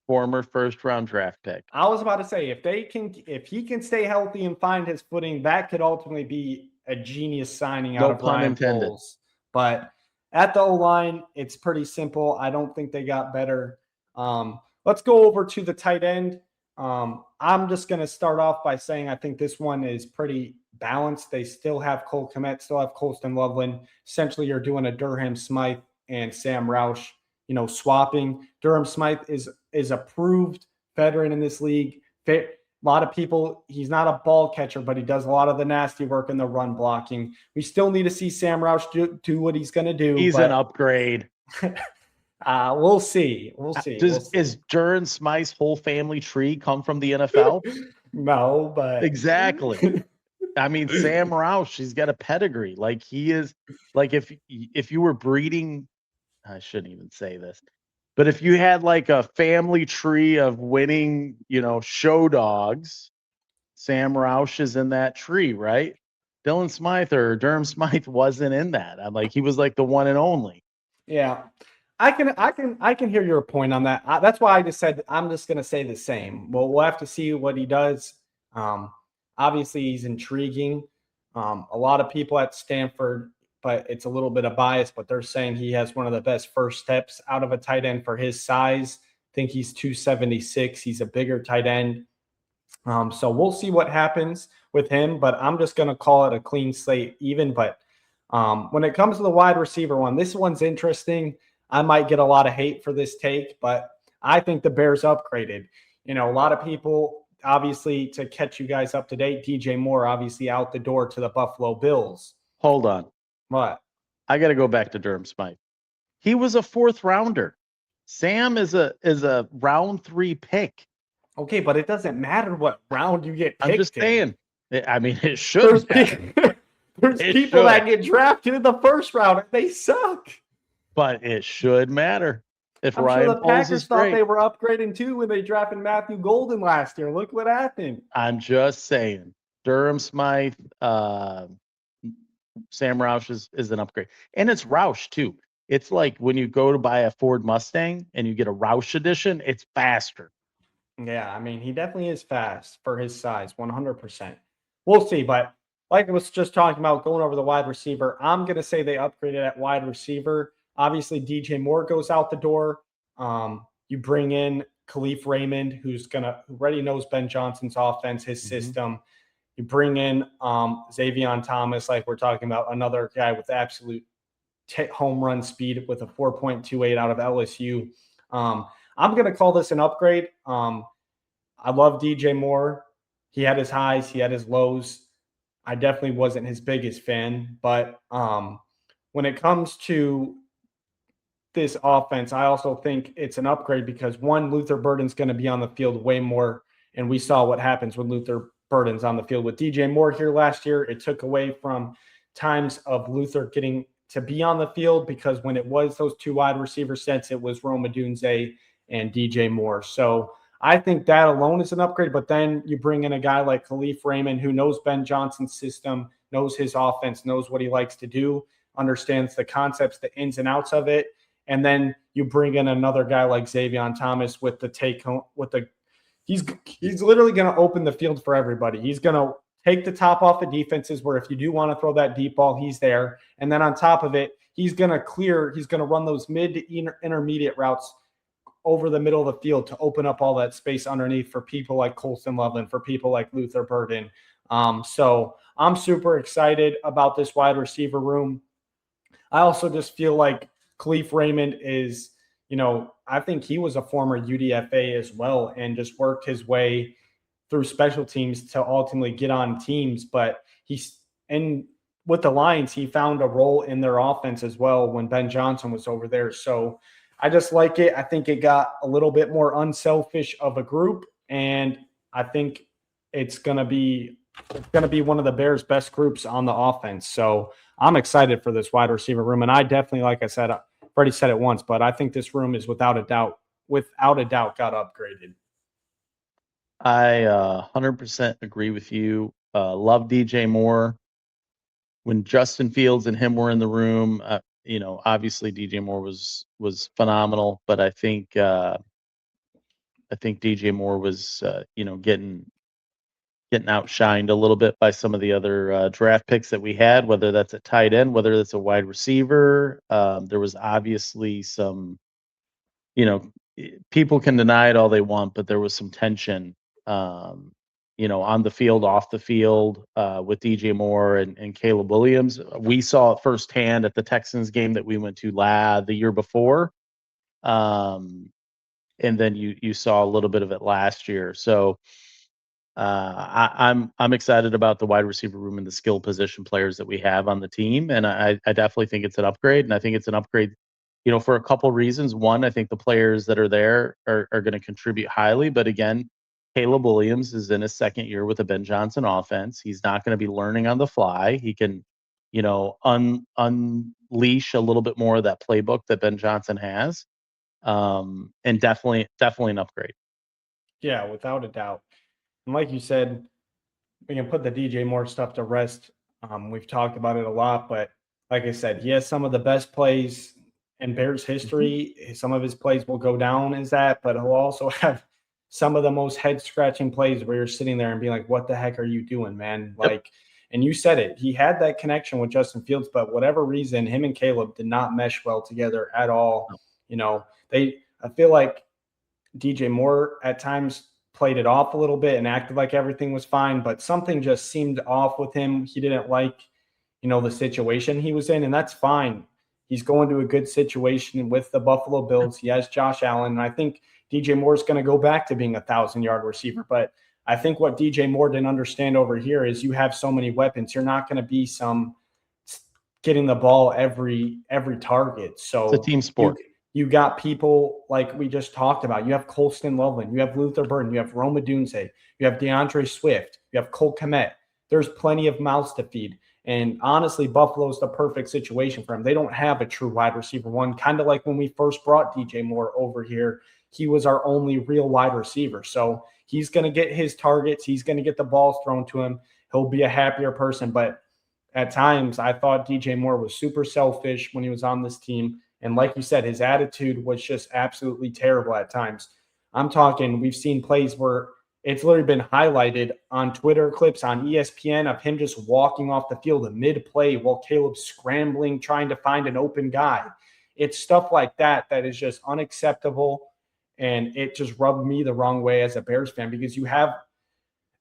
former first-round draft pick. I was about to say, if he can stay healthy and find his footing, that could ultimately be a genius signing out of Ryan Poles. But at the O-line, it's pretty simple. I don't think they got better. Let's go over to the tight end. I'm just going to start off by saying I think this one is pretty balanced. They still have Cole Kmet, still have Colston Loveland. Essentially, you're doing a Durham Smythe and Sam Roush, swapping. Durham Smythe is a proved veteran in this league. A lot of people, he's not a ball catcher, but he does a lot of the nasty work in the run blocking. We still need to see Sam Roush do what he's going to do. He's an upgrade. We'll see. Is Durham Smythe's whole family tree come from the NFL? No, but exactly. I mean, Sam Roush, he's got a pedigree. Like, he is, like, if you were breeding, I shouldn't even say this, but if you had like a family tree of winning, show dogs, Sam Roush is in that tree, right? Dylan Smythe or Durham Smythe wasn't in that. I'm like, he was like the one and only. Yeah. I can hear your point on that. That's why I just said I'm just going to say the same. Well, we'll have to see what he does. Obviously, he's intriguing. A lot of people at Stanford, but it's a little bit of bias, but they're saying he has one of the best first steps out of a tight end for his size. I think he's 276. He's a bigger tight end. So we'll see what happens with him, but I'm just going to call it a clean slate even. But when it comes to the wide receiver one, this one's interesting. I might get a lot of hate for this take, but I think the Bears upgraded. A lot of people, obviously, to catch you guys up to date, DJ Moore obviously out the door to the Buffalo Bills. Hold on. What? I got to go back to Durham Smythe. He was a 4th rounder. Sam is a round 3 pick. Okay, but it doesn't matter what round you get picked. I'm just saying. I mean, it should. There's people that get drafted in the 1st round and they suck. But it should matter. If I'm Ryan sure the Poles Packers is thought great. They were upgrading too when they drafted Matthew Golden last year. Look what happened. I'm just saying. Durham Smythe, Sam Roush is an upgrade. And it's Roush too. It's like when you go to buy a Ford Mustang and you get a Roush edition, it's faster. Yeah, I mean, he definitely is fast for his size, 100%. We'll see, but like I was just talking about going over the wide receiver, I'm going to say they upgraded at wide receiver. Obviously, DJ Moore goes out the door. You bring in Khalif Raymond, who already knows Ben Johnson's offense, his system. You bring in Xavier Thomas, like we're talking about, another guy with absolute home run speed with a 4.28 out of LSU. I'm going to call this an upgrade. I love DJ Moore. He had his highs, he had his lows. I definitely wasn't his biggest fan, but when it comes to this offense, I also think it's an upgrade because one, Luther Burden's going to be on the field way more, and we saw what happens when Luther Burden's on the field. With DJ Moore here last year, it took away from times of Luther getting to be on the field because when it was those two wide receiver sets, it was Rome Odunze and DJ Moore. So I think that alone is an upgrade, but then you bring in a guy like Khalif Raymond who knows Ben Johnson's system, knows his offense, knows what he likes to do, understands the concepts, the ins and outs of it. And then you bring in another guy like Xavier Thomas with the take home, he's literally going to open the field for everybody. He's going to take the top off the defenses where if you do want to throw that deep ball, he's there. And then on top of it, he's going to run those mid to intermediate routes over the middle of the field to open up all that space underneath for people like Colston Loveland, for people like Luther Burden. So I'm super excited about this wide receiver room. I also just feel like Khalif Raymond is, I think he was a former UDFA as well and just worked his way through special teams to ultimately get on teams. But with the Lions, he found a role in their offense as well when Ben Johnson was over there. So I just like it. I think it got a little bit more unselfish of a group, and I think it's going to be one of the Bears' best groups on the offense. So I'm excited for this wide receiver room, and I definitely, like I said, I've already said it once, but I think this room is without a doubt got upgraded. I 100% agree with you. Love DJ Moore. When Justin Fields and him were in the room, obviously DJ Moore was phenomenal, but I think DJ Moore was getting outshined a little bit by some of the other draft picks that we had, whether that's a tight end, whether that's a wide receiver. There was obviously some, people can deny it all they want, but there was some tension, on the field, off the field, with DJ Moore and Caleb Williams. We saw it firsthand at the Texans game that we went to the year before. And then you saw a little bit of it last year. So I'm excited about the wide receiver room and the skill position players that we have on the team. And I definitely think it's an upgrade. And I think it's an upgrade, for a couple reasons. One, I think the players that are there are going to contribute highly. But again, Caleb Williams is in his second year with the Ben Johnson offense. He's not going to be learning on the fly. He can, unleash a little bit more of that playbook that Ben Johnson has. And definitely an upgrade. Yeah, without a doubt. And like you said, we can put the DJ Moore stuff to rest. We've talked about it a lot, but like I said, he has some of the best plays in Bears history. Some of his plays will go down as that, but he'll also have some of the most head-scratching plays where you're sitting there and being like, what the heck are you doing, man? Like, and you said it. He had that connection with Justin Fields, but whatever reason, him and Caleb did not mesh well together at all. I feel like DJ Moore at times played it off a little bit and acted like everything was fine, but something just seemed off with him. He didn't like, the situation he was in, and that's fine. He's going to a good situation with the Buffalo Bills. He has Josh Allen, and I think DJ Moore is going to go back to being 1,000-yard receiver. But I think what DJ Moore didn't understand over here is you have so many weapons. You're not going to be getting the ball every target. So it's a team sport. You got people like we just talked about. You have Colston Loveland. You have Luther Burden. You have Rome Odunze. You have DeAndre Swift. You have Cole Kmet. There's plenty of mouths to feed. And honestly, Buffalo's the perfect situation for him. They don't have a true wide receiver one, kind of like when we first brought DJ Moore over here. He was our only real wide receiver. So he's going to get his targets. He's going to get the balls thrown to him. He'll be a happier person. But at times, I thought DJ Moore was super selfish when he was on this team. And like you said, his attitude was just absolutely terrible at times. I'm talking, we've seen plays where It's literally been highlighted on Twitter clips on ESPN of him just walking off the field mid-play while Caleb's scrambling, trying to find an open guy. It's stuff like that that is just unacceptable. And it just rubbed me the wrong way as a Bears fan, because you have,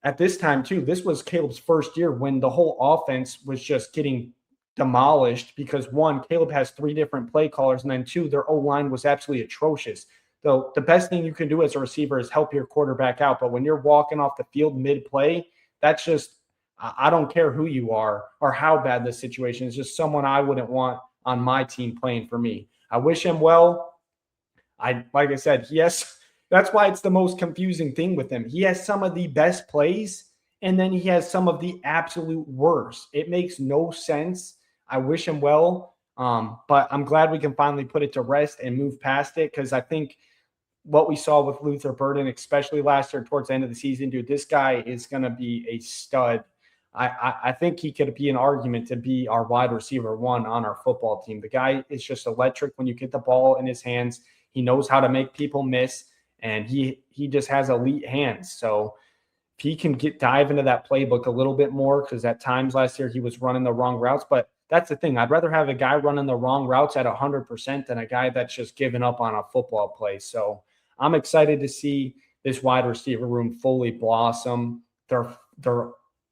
at this time too, this was Caleb's first year when the whole offense was just getting demolished because, one, Caleb has 3 different play callers, and then 2, their O-line was absolutely atrocious. So the best thing you can do as a receiver is help your quarterback out. But when you're walking off the field mid-play, that's just, I don't care who you are or how bad the situation is, just someone I wouldn't want on my team playing for me. I wish him well. Like I said, yes, that's why it's the most confusing thing with him. He has some of the best plays, and then he has some of the absolute worst. It makes no sense. I wish him well, but I'm glad we can finally put it to rest and move past it, because I think what we saw with Luther Burden, especially last year towards the end of the season, dude, this guy is going to be a stud. I think he could be an argument to be our wide receiver 1 on our football team. The guy is just electric when you get the ball in his hands. He knows how to make people miss, and he just has elite hands. So if he can dive into that playbook a little bit more, because at times last year he was running the wrong routes. But that's the thing. I'd rather have a guy running the wrong routes at 100% than a guy that's just giving up on a football play. So I'm excited to see this wide receiver room fully blossom. They're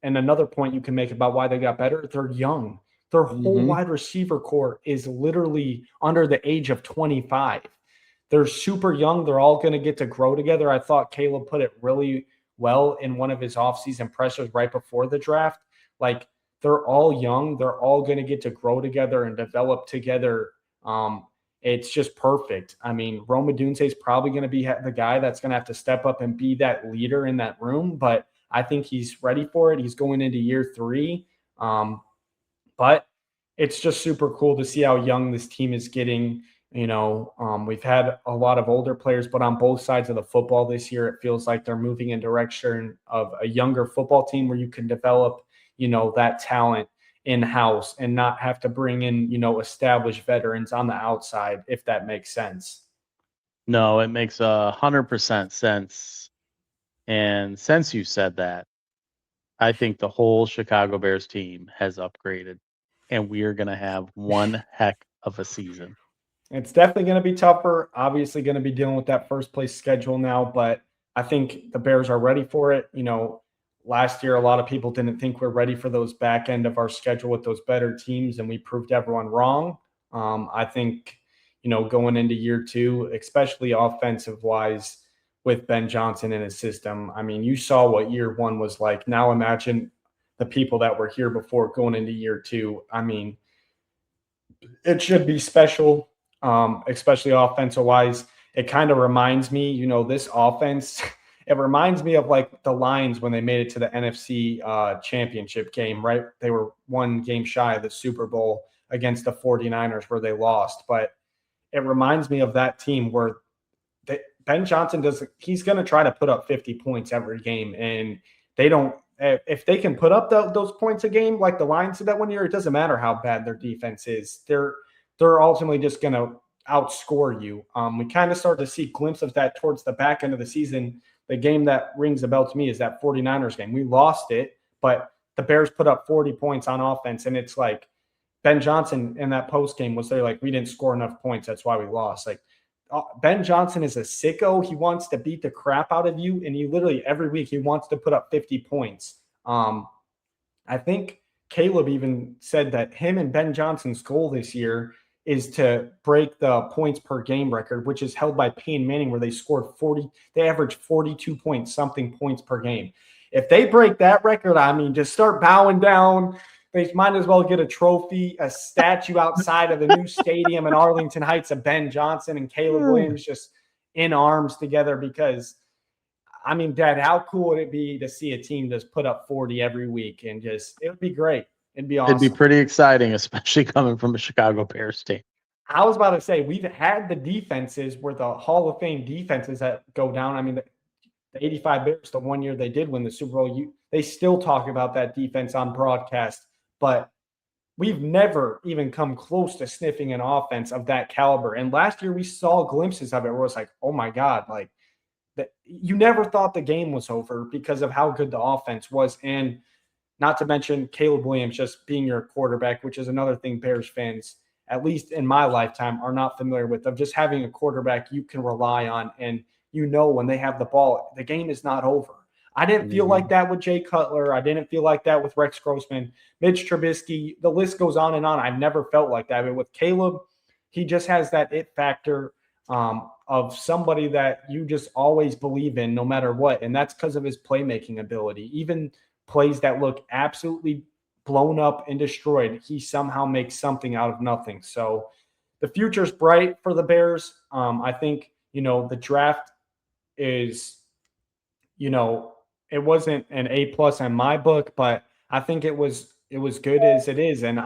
and another point you can make about why they got better, they're young. Their whole wide receiver core is literally under the age of 25. They're super young. They're all going to get to grow together. I thought Caleb put it really well in one of his offseason pressers right before the draft. Like, they're all young. They're all going to get to grow together and develop together. It's just perfect. I mean, Rome Odunze is probably going to be the guy that's going to have to step up and be that leader in that room, but I think he's ready for it. He's going into year 3. But it's just super cool to see how young this team is getting. We've had a lot of older players, but on both sides of the football this year, it feels like they're moving in direction of a younger football team where you can develop, that talent in-house and not have to bring in, established veterans on the outside, if that makes sense. No, it makes 100% sense. And since you said that, I think the whole Chicago Bears team has upgraded, and we are going to have one heck of a season. It's definitely going to be tougher. Obviously going to be dealing with that first place schedule now, but I think the Bears are ready for it. Last year, a lot of people didn't think we're ready for those back end of our schedule with those better teams, and we proved everyone wrong. I think, going into year 2, especially offensive wise with Ben Johnson in his system, I mean, you saw what year 1 was like. Now imagine the people that were here before going into year 2. I mean, it should be special, especially offensive wise. It kind of reminds me, this offense, it reminds me of like the Lions when they made it to the NFC championship game, right? They were 1 game shy of the Super Bowl against the 49ers where they lost. But it reminds me of that team where Ben Johnson he's going to try to put up 50 points every game. And they don't, if they can put up those points a game like the Lions did that one year, it doesn't matter how bad their defense is. They're ultimately just going to outscore you. We kind of start to see glimpses of that towards the back end of the season. The game that rings a bell to me is that 49ers game. We lost it, but the Bears put up 40 points on offense, and it's like Ben Johnson in that post game was there like, we didn't score enough points, that's why we lost. Like, Ben Johnson is a sicko. He wants to beat the crap out of you, and he literally every week he wants to put up 50 points. I think Caleb even said that him and Ben Johnson's goal this year is to break the points per game record, which is held by Peyton Manning, where they averaged 42 something points per game. If they break that record, I mean, just start bowing down. They might as well get a trophy, a statue outside of the new stadium in Arlington Heights of Ben Johnson and Caleb Williams just in arms together, because, I mean, Dad, how cool would it be to see a team just put up 40 every week, and just, it would be great. It'd be awesome. It'd be pretty exciting, especially coming from a Chicago Bears team. I was about to say, we've had the defenses where the Hall of Fame defenses that go down. I mean, the 85 Bears, the one year they did win the Super Bowl, they still talk about that defense on broadcast, but we've never even come close to sniffing an offense of that caliber. And last year we saw glimpses of it where it's like, oh my God, like that you never thought the game was over because of how good the offense was. And not to mention Caleb Williams just being your quarterback, which is another thing Bears fans, at least in my lifetime, are not familiar with, of just having a quarterback you can rely on. And when they have the ball, the game is not over. I didn't feel like that with Jay Cutler. I didn't feel like that with Rex Grossman, Mitch Trubisky. The list goes on and on. I've never felt like that. But with Caleb, he just has that it factor of somebody that you just always believe in no matter what. And that's because of his playmaking ability. Even plays that look absolutely blown up and destroyed, he somehow makes something out of nothing. So the future's bright for the Bears. I think, the draft is, it wasn't an A+ in my book, but I think it was good as it is. And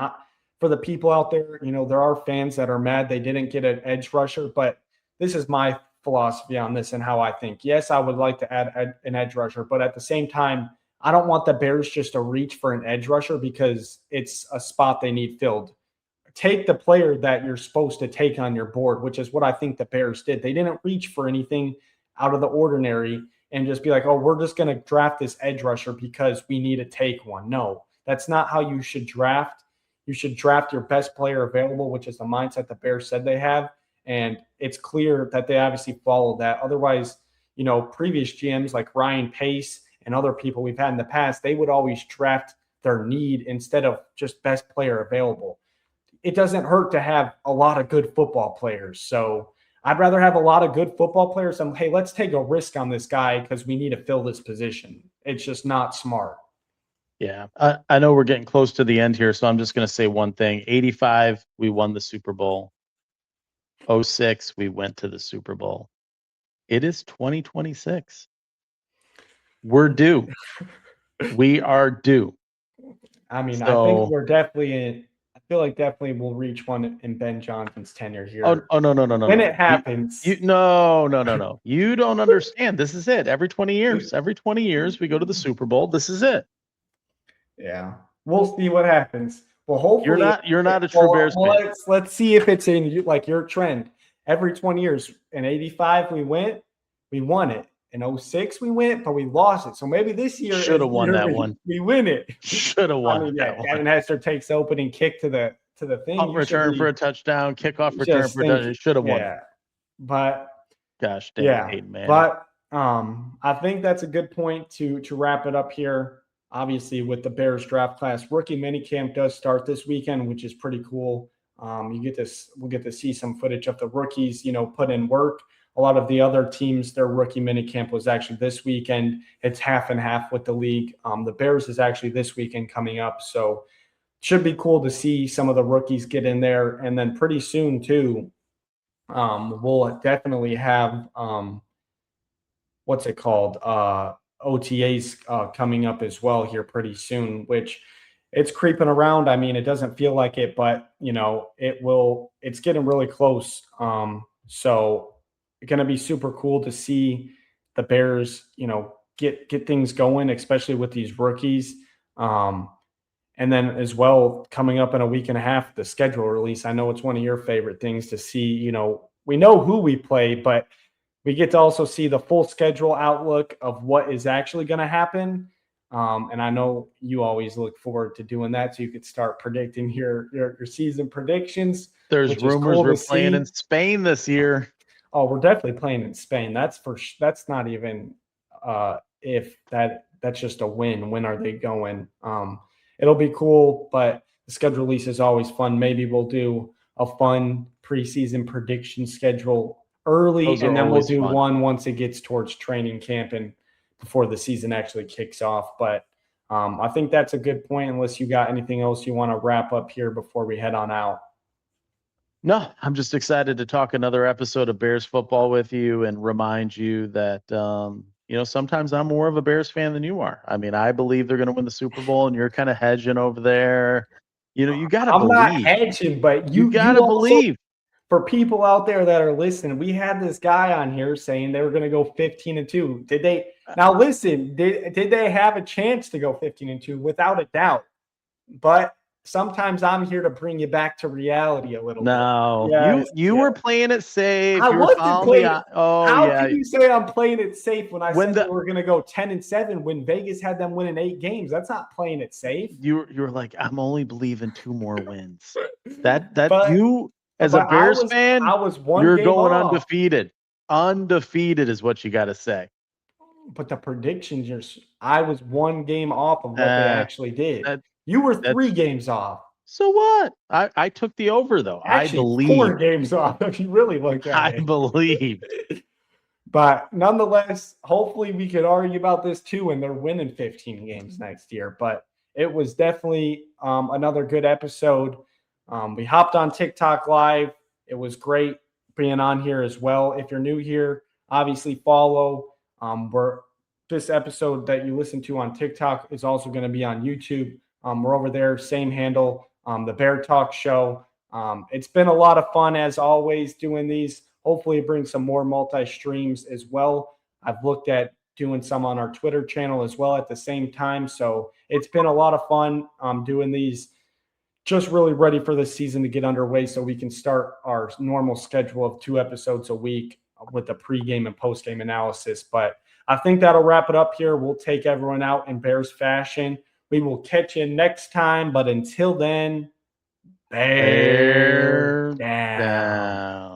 for the people out there, there are fans that are mad they didn't get an edge rusher, but this is my philosophy on this and how I think. Yes, I would like to add an edge rusher, but at the same time, I don't want the Bears just to reach for an edge rusher because it's a spot they need filled. Take the player that you're supposed to take on your board, which is what I think the Bears did. They didn't reach for anything out of the ordinary and just be like, oh, we're just going to draft this edge rusher because we need to take one. No, that's not how you should draft. You should draft your best player available, which is the mindset the Bears said they have. And it's clear that they obviously follow that. Otherwise, previous GMs like Ryan Pace and other people we've had in the past, they would always draft their need instead of just best player available. It doesn't hurt to have a lot of good football players. So I'd rather have a lot of good football players than, hey, let's take a risk on this guy because we need to fill this position. It's just not smart. Yeah, I know we're getting close to the end here, so I'm just going to say one thing. 85, we won the Super Bowl. 06, we went to the Super Bowl. It is 2026. We're due. We are due. I mean, I think we're definitely in. I feel like definitely we'll reach one in Ben Johnson's tenure here. Oh no. When it happens. No. You don't understand. This is it. Every 20 years. Every 20 years we go to the Super Bowl. This is it. Yeah. We'll see what happens. Well, hopefully you're not a true Bears fan. Let's see if it's in like your trend. Every 20 years. In 85 we won it. In 06 we went, but we lost it. So maybe this year should have won that one. We win it. Should have won that one. Gavin Hester takes the opening kick to the thing. Punt return for a touchdown, kickoff return for a touchdown. Should have won. Yeah. But gosh dang, man. But I think that's a good point to wrap it up here. Obviously, with the Bears draft class, rookie minicamp does start this weekend, which is pretty cool. We'll get to see some footage of the rookies, put in work. A lot of the other teams, their rookie minicamp was actually this weekend. It's half and half with the league. The Bears is actually this weekend coming up. So should be cool to see some of the rookies get in there. And then pretty soon too, we'll definitely have, OTAs coming up as well here pretty soon, which it's creeping around. I mean, it doesn't feel like it, but it's getting really close. So it's going to be super cool to see the Bears, get things going, especially with these rookies. And then as well, coming up in a week and a half, the schedule release. I know it's one of your favorite things to see. We know who we play, but we get to also see the full schedule outlook of what is actually going to happen. And I know you always look forward to doing that, so you could start predicting your season predictions. There's rumors we're playing in Spain this year. Oh, we're definitely playing in Spain. That's not even if that's just a win. When are they going? It'll be cool, but the schedule release is always fun. Maybe we'll do a fun preseason prediction schedule early, and then we'll do one once it gets towards training camp and before the season actually kicks off. But I think that's a good point, unless you got anything else you want to wrap up here before we head on out. No, I'm just excited to talk another episode of Bears football with you and remind you that, sometimes I'm more of a Bears fan than you are. I mean, I believe they're going to win the Super Bowl, and you're kind of hedging over there. You got to believe. I'm not hedging, but you got to believe. For people out there that are listening, we had this guy on here saying they were going to go 15-2. Did they? Now listen, did they have a chance to go 15-2? Without a doubt. But sometimes I'm here to bring you back to reality a little bit. No, Yes, you yes. were playing it safe. I You were wasn't following playing. oh How yeah. can you say I'm playing it safe when I When said the they were going to go 10-7 when Vegas had them winning 8 games? That's not playing it safe. you're like, I'm only believing 2 more wins. That But you as a but I Bears was fan, I was one you're game going off. undefeated. Undefeated is what you got to say. But the predictions, I was one game off of what they Uh, actually did. that You were 3 that's games off. so what? I took the over though. I Actually, 4 believed. games off if you really look at I it. believed. But nonetheless, hopefully we could argue about this too, and they're winning 15 games next year. But it was definitely another good episode. We hopped on TikTok Live. It was great being on here as well. If you're new here, obviously follow. We're this episode that you listen to on TikTok is also going to be on YouTube. We're over there, same handle, the Bear Talk Show. It's been a lot of fun as always doing these. Hopefully, it brings some more multi streams as well. I've looked at doing some on our Twitter channel as well at the same time. So it's been a lot of fun doing these. Just really ready for the season to get underway so we can start our normal schedule of 2 episodes a week with the pregame and postgame analysis. But I think that'll wrap it up here. We'll take everyone out in Bears fashion. We will catch you next time. But until then, bear Bear down. down.